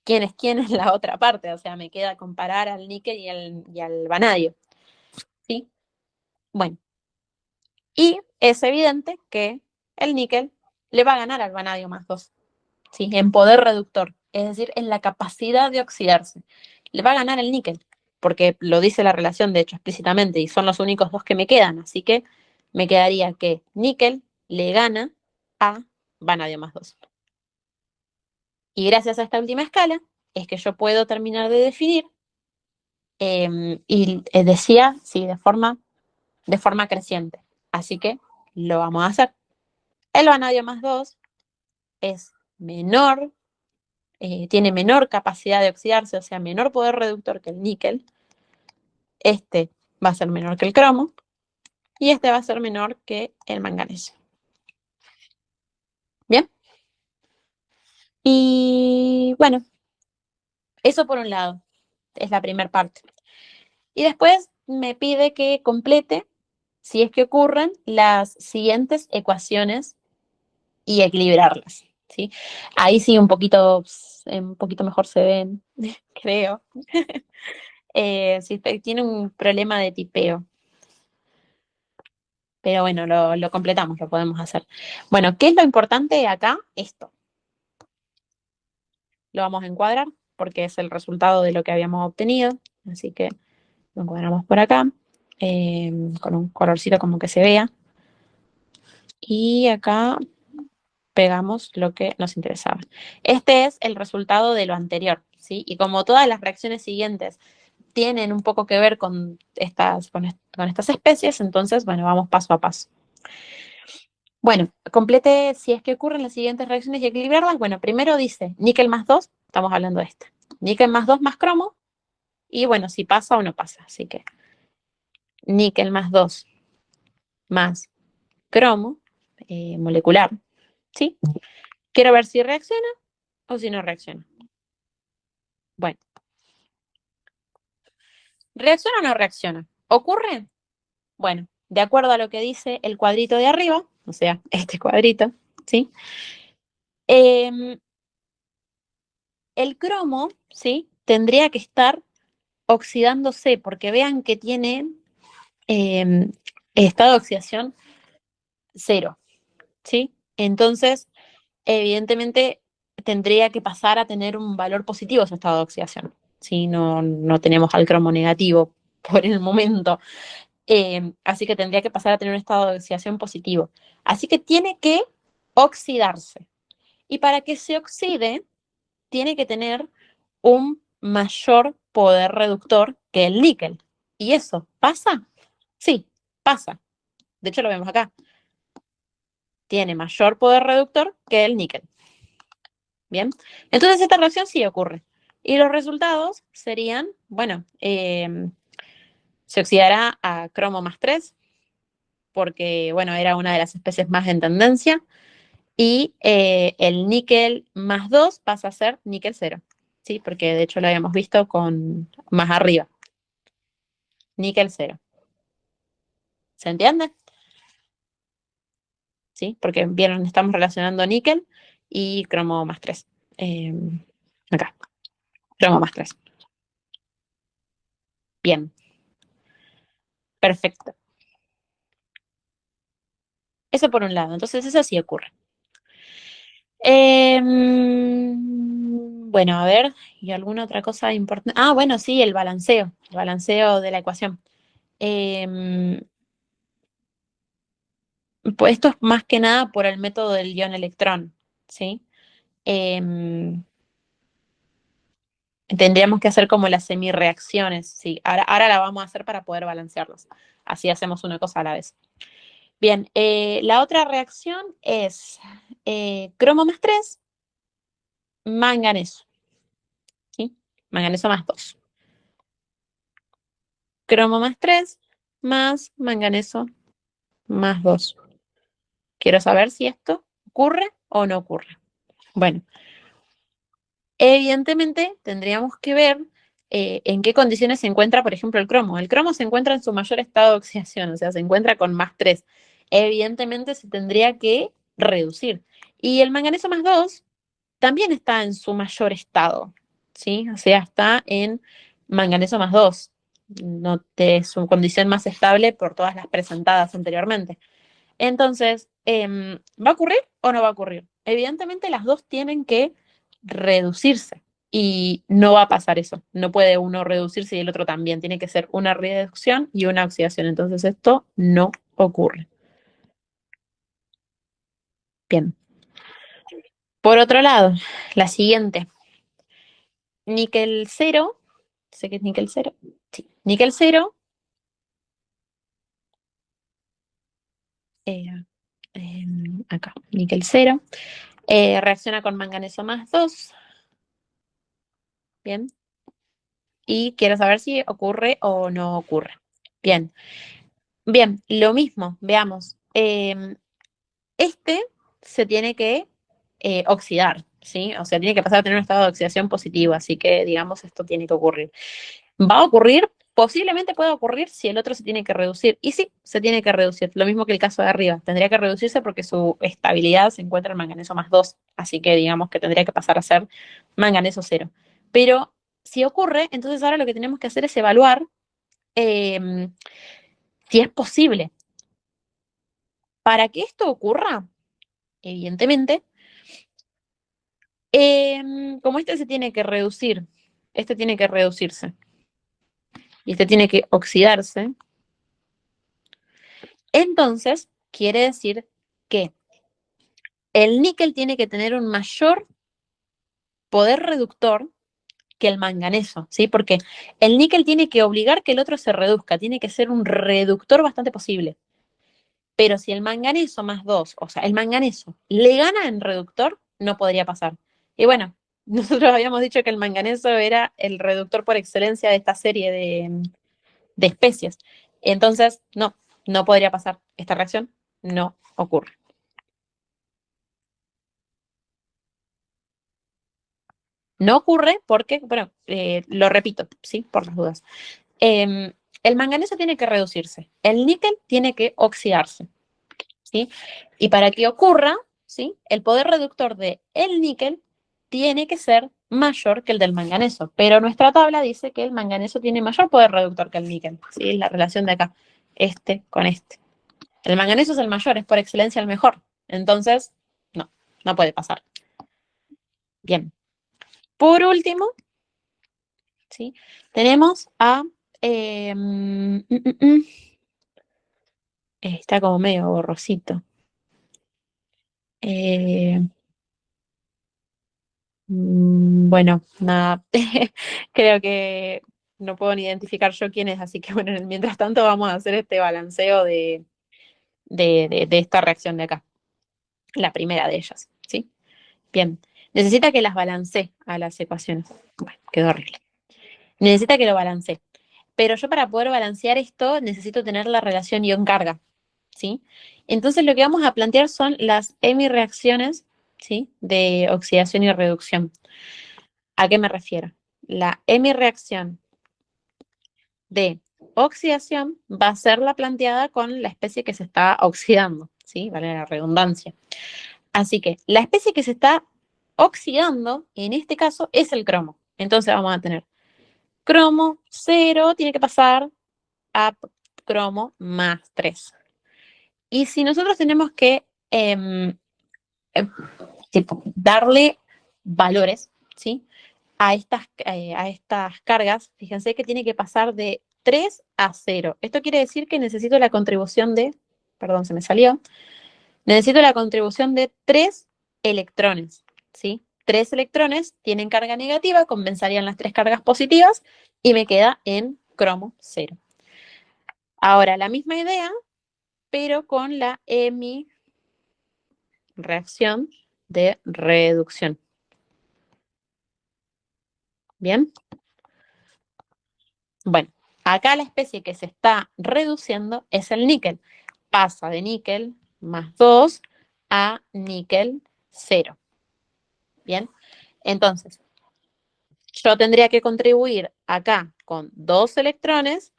quién es quién en la otra parte. O sea, me queda comparar al níquel y al vanadio. ¿Sí? Bueno, y es evidente que el níquel le va a ganar al vanadio +2, ¿sí?, en poder reductor, es decir, en la capacidad de oxidarse. Le va a ganar el níquel, porque lo dice la relación, de hecho, explícitamente, y son los únicos dos que me quedan, así que me quedaría que níquel le gana a vanadio +2. Y gracias a esta última escala es que yo puedo terminar de definir, y decía, sí, de forma creciente. Así que lo vamos a hacer. El vanadio +2 es menor, tiene menor capacidad de oxidarse, o sea, menor poder reductor que el níquel. Este va a ser menor que el cromo y este va a ser menor que el manganeso. ¿Bien? Y bueno, eso por un lado, es la primera parte. Y después me pide que complete, si es que ocurren, las siguientes ecuaciones y equilibrarlas, ¿sí? Ahí sí un poquito mejor se ven, creo. Sí, tiene un problema de tipeo. Pero bueno, lo completamos, lo podemos hacer. Bueno, ¿qué es lo importante acá? Esto. Lo vamos a encuadrar porque es el resultado de lo que habíamos obtenido. Así que lo encuadramos por acá, con un colorcito como que se vea. Y acá pegamos lo que nos interesaba. Este es el resultado de lo anterior, ¿sí? Y como todas las reacciones siguientes tienen un poco que ver con estas especies, entonces, bueno, vamos paso a paso. Bueno, complete si es que ocurren las siguientes reacciones y equilibrarlas. Bueno, primero dice níquel más 2, estamos hablando de esta. Níquel más 2 más cromo, y bueno, si pasa o no pasa. Así que níquel más 2 más cromo molecular, ¿sí? Quiero ver si reacciona o si no reacciona. Bueno, ¿reacciona o no reacciona? ¿Ocurre? Bueno, de acuerdo a lo que dice el cuadrito de arriba, o sea, este cuadrito, ¿sí? El cromo, ¿sí? Tendría que estar oxidándose, porque vean que tiene estado de oxidación 0, ¿sí? Entonces, evidentemente, tendría que pasar a tener un valor positivo su estado de oxidación, ¿sí? No tenemos al cromo negativo por el momento. Así que tendría que pasar a tener un estado de oxidación positivo. Así que tiene que oxidarse. Y para que se oxide, tiene que tener un mayor poder reductor que el níquel. ¿Y eso pasa? Sí, pasa. De hecho, lo vemos acá. Tiene mayor poder reductor que el níquel. Bien, entonces esta reacción sí ocurre. Y los resultados serían, bueno, se oxidará a cromo más 3, porque, bueno, era una de las especies más en tendencia, y el níquel más 2 pasa a ser níquel 0, ¿sí? Porque de hecho lo habíamos visto con más arriba. Níquel 0. ¿Se entiende? ¿Sí? Porque vieron, estamos relacionando níquel y cromo más 3. Acá, cromo más 3. Bien, perfecto. Eso por un lado, entonces eso sí ocurre. Bueno, a ver, ¿y alguna otra cosa importante? Ah, bueno, sí, el balanceo de la ecuación. Em, pues esto es más que nada por el método del ion-electrón, ¿sí? Em, Tendríamos que hacer como las semirreacciones, sí. Ahora la vamos a hacer para poder balancearlos. Así hacemos una cosa a la vez. Bien, la otra reacción es cromo más 3, manganeso, ¿sí? Manganeso más 2. Cromo más 3 más manganeso más 2. Quiero saber si esto ocurre o no ocurre. Bueno, evidentemente tendríamos que ver en qué condiciones se encuentra, por ejemplo, el cromo. El cromo se encuentra en su mayor estado de oxidación, o sea, se encuentra con más 3. Evidentemente se tendría que reducir. Y el manganeso más 2 también está en su mayor estado, ¿sí? O sea, está en manganeso más 2, no de su condición más estable por todas las presentadas anteriormente. Entonces, ¿va a ocurrir o no va a ocurrir? Evidentemente las dos tienen que reducirse y no va a pasar eso. No puede uno reducirse y el otro también. Tiene que ser una reducción y una oxidación. Entonces esto no ocurre. Bien. Por otro lado, la siguiente. Níquel 0. Sé que es níquel 0. Sí. Níquel 0. eh, Acá, níquel 0. Reacciona con manganeso más 2. Bien. Y quiero saber si ocurre o no ocurre. Bien, bien, lo mismo, veamos. Este se tiene que oxidar, ¿sí? O sea, tiene que pasar a tener un estado de oxidación positivo, así que, digamos, esto tiene que ocurrir. ¿Va a ocurrir? Posiblemente pueda ocurrir si el otro se tiene que reducir. Y sí, se tiene que reducir. Lo mismo que el caso de arriba. Tendría que reducirse porque su estabilidad se encuentra en manganeso más 2. Así que digamos que tendría que pasar a ser manganeso 0. Pero si ocurre, entonces ahora lo que tenemos que hacer es evaluar si es posible. Para que esto ocurra, evidentemente, como este se tiene que reducir, este tiene que reducirse y este tiene que oxidarse, entonces quiere decir que el níquel tiene que tener un mayor poder reductor que el manganeso, ¿sí? Porque el níquel tiene que obligar que el otro se reduzca, tiene que ser un reductor bastante posible. Pero si el manganeso más 2, o sea, el manganeso le gana en reductor, no podría pasar. Y bueno, nosotros habíamos dicho que el manganeso era el reductor por excelencia de esta serie de especies. Entonces, no podría pasar. Esta reacción no ocurre. No ocurre porque, bueno, lo repito, ¿sí? Por las dudas. El manganeso tiene que reducirse, el níquel tiene que oxidarse, ¿sí? Y para que ocurra, ¿sí? El poder reductor del níquel tiene que ser mayor que el del manganeso, pero nuestra tabla dice que el manganeso tiene mayor poder reductor que el níquel, ¿sí? Es la relación de acá, este con este. El manganeso es el mayor, es por excelencia el mejor, entonces, no puede pasar. Bien. Por último, ¿sí? Tenemos a... está como medio borrosito. Bueno, nada, creo que no puedo ni identificar yo quién es, así que bueno, mientras tanto vamos a hacer este balanceo de esta reacción de acá, la primera de ellas, ¿sí? Bien, necesita que las balancee a las ecuaciones. Bueno, quedó horrible. Necesita que lo balancee. Pero yo para poder balancear esto necesito tener la relación ion-carga, ¿sí? Entonces lo que vamos a plantear son las hemireacciones, ¿sí? De oxidación y reducción. ¿A qué me refiero? La hemireacción de oxidación va a ser la planteada con la especie que se está oxidando, ¿sí? Vale la redundancia. Así que la especie que se está oxidando, en este caso, es el cromo. Entonces vamos a tener cromo 0, tiene que pasar a cromo más 3. Y si nosotros tenemos que darle valores, ¿sí? A estas cargas, fíjense que tiene que pasar de 3 a 0. Esto quiere decir que necesito la contribución de, perdón, se me salió, necesito la contribución de 3 electrones, ¿sí? 3 electrones tienen carga negativa, compensarían las 3 cargas positivas y me queda en cromo 0. Ahora, la misma idea, pero con la hemireacción de reducción. ¿Bien? Bueno, acá la especie que se está reduciendo es el níquel. Pasa de níquel más 2 a níquel 0. Bien, entonces yo tendría que contribuir acá con 2 electrones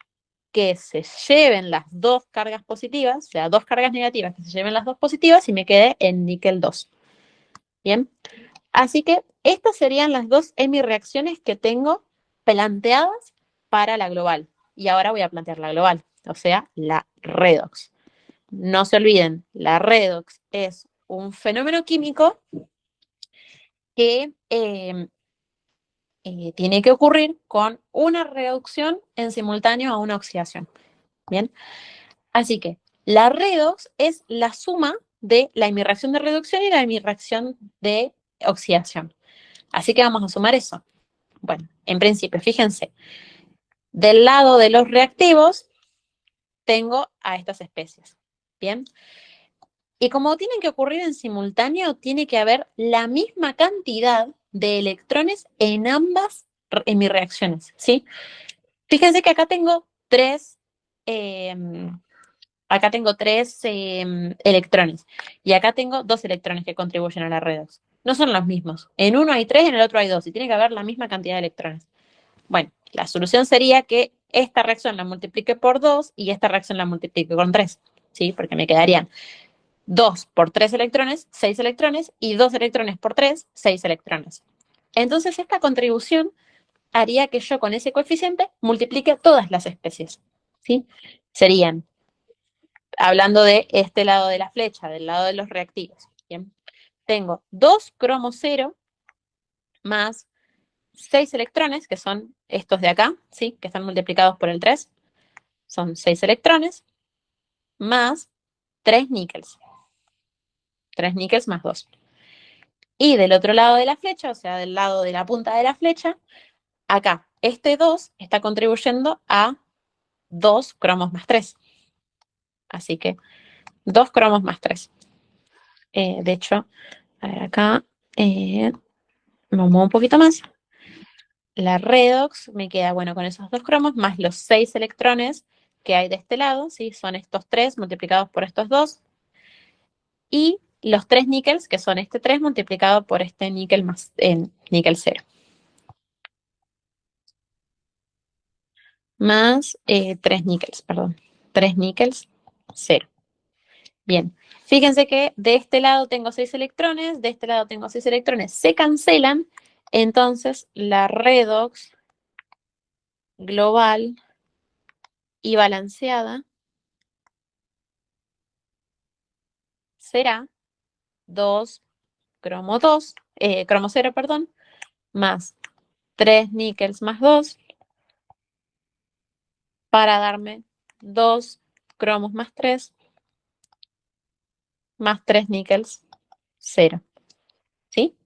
que se lleven las 2 cargas positivas, o sea, 2 cargas negativas que se lleven las 2 positivas y me quede en níquel 2. Bien, así que estas serían las 2 hemireacciones que tengo planteadas para la global. Y ahora voy a plantear la global, o sea, la redox. No se olviden, la redox es un fenómeno químico que tiene que ocurrir con una reducción en simultáneo a una oxidación. Bien, así que la redox es la suma de la hemireacción de reducción y la hemireacción de oxidación. Así que vamos a sumar eso. Bueno, en principio, fíjense, del lado de los reactivos tengo a estas especies. Bien. Y como tienen que ocurrir en simultáneo, tiene que haber la misma cantidad de electrones en ambas hemireacciones, ¿sí? Fíjense que acá tengo tres electrones y acá tengo 2 electrones que contribuyen a la redox. No son los mismos. En uno hay 3, en el otro hay 2 y tiene que haber la misma cantidad de electrones. Bueno, la solución sería que esta reacción la multiplique por 2 y esta reacción la multiplique con 3, ¿sí? Porque me quedarían 2 por 3 electrones, 6 electrones, y 2 electrones por 3, 6 electrones. Entonces, esta contribución haría que yo con ese coeficiente multiplique todas las especies, ¿sí? Serían, hablando de este lado de la flecha, del lado de los reactivos, ¿bien? Tengo 2 cromo 0 más 6 electrones, que son estos de acá, ¿sí? Que están multiplicados por el 3. Son 6 electrones más 3 níqueles. 3 níqueles más 2. Y del otro lado de la flecha, o sea, del lado de la punta de la flecha, acá, este 2 está contribuyendo a 2 cromos más 3. Así que 2 cromos más 3. De hecho, a ver acá, me muevo un poquito más. La redox me queda, bueno, con esos 2 cromos, más los 6 electrones que hay de este lado, ¿sí? Son estos 3 multiplicados por estos 2. Y los 3 níqueles, que son este 3 multiplicado por este níquel más níquel 0. Más 3 níqueles, perdón. 3 níqueles 0. Bien, fíjense que de este lado tengo 6 electrones, de este lado tengo 6 electrones, se cancelan, entonces la redox global y balanceada será 2 cromo 2, cromo 0, perdón, más 3 níqueles más 2 para darme 2 cromos más 3 más 3 níqueles 0. ¿Sí?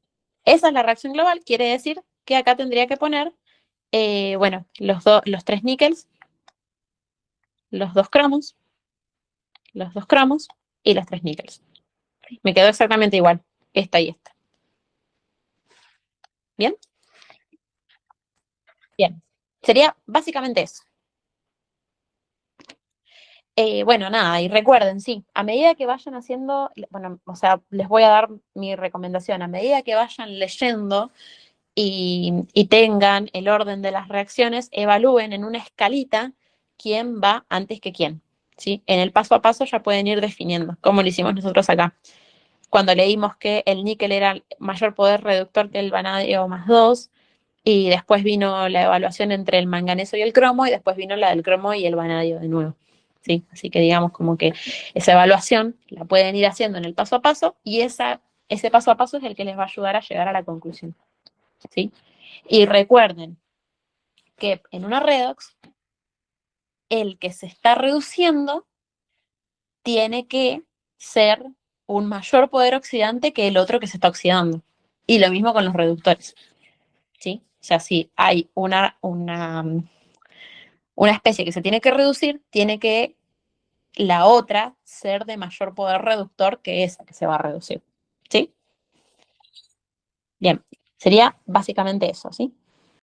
Esa es la reacción global, quiere decir que acá tendría que poner, bueno, los 3 níqueles, los 2 cromos, los 2 cromos y los 3 níqueles. Me quedó exactamente igual, esta y esta. ¿Bien? Bien. Sería básicamente eso. Bueno, nada, y recuerden, sí, a medida que vayan haciendo, bueno, o sea, les voy a dar mi recomendación, a medida que vayan leyendo y tengan el orden de las reacciones, evalúen en una escalita quién va antes que quién, ¿sí? En el paso a paso ya pueden ir definiendo, como lo hicimos nosotros acá. Cuando leímos que el níquel era el mayor poder reductor que el vanadio más 2, y después vino la evaluación entre el manganeso y el cromo, y después vino la del cromo y el vanadio de nuevo. ¿Sí? Así que digamos como que esa evaluación la pueden ir haciendo en el paso a paso, y ese paso a paso es el que les va a ayudar a llegar a la conclusión. ¿Sí? Y recuerden que en una redox, el que se está reduciendo tiene que ser un mayor poder oxidante que el otro que se está oxidando. Y lo mismo con los reductores. ¿Sí? O sea, si hay una especie que se tiene que reducir, tiene que la otra ser de mayor poder reductor que esa que se va a reducir. ¿Sí? Bien, sería básicamente eso, ¿sí?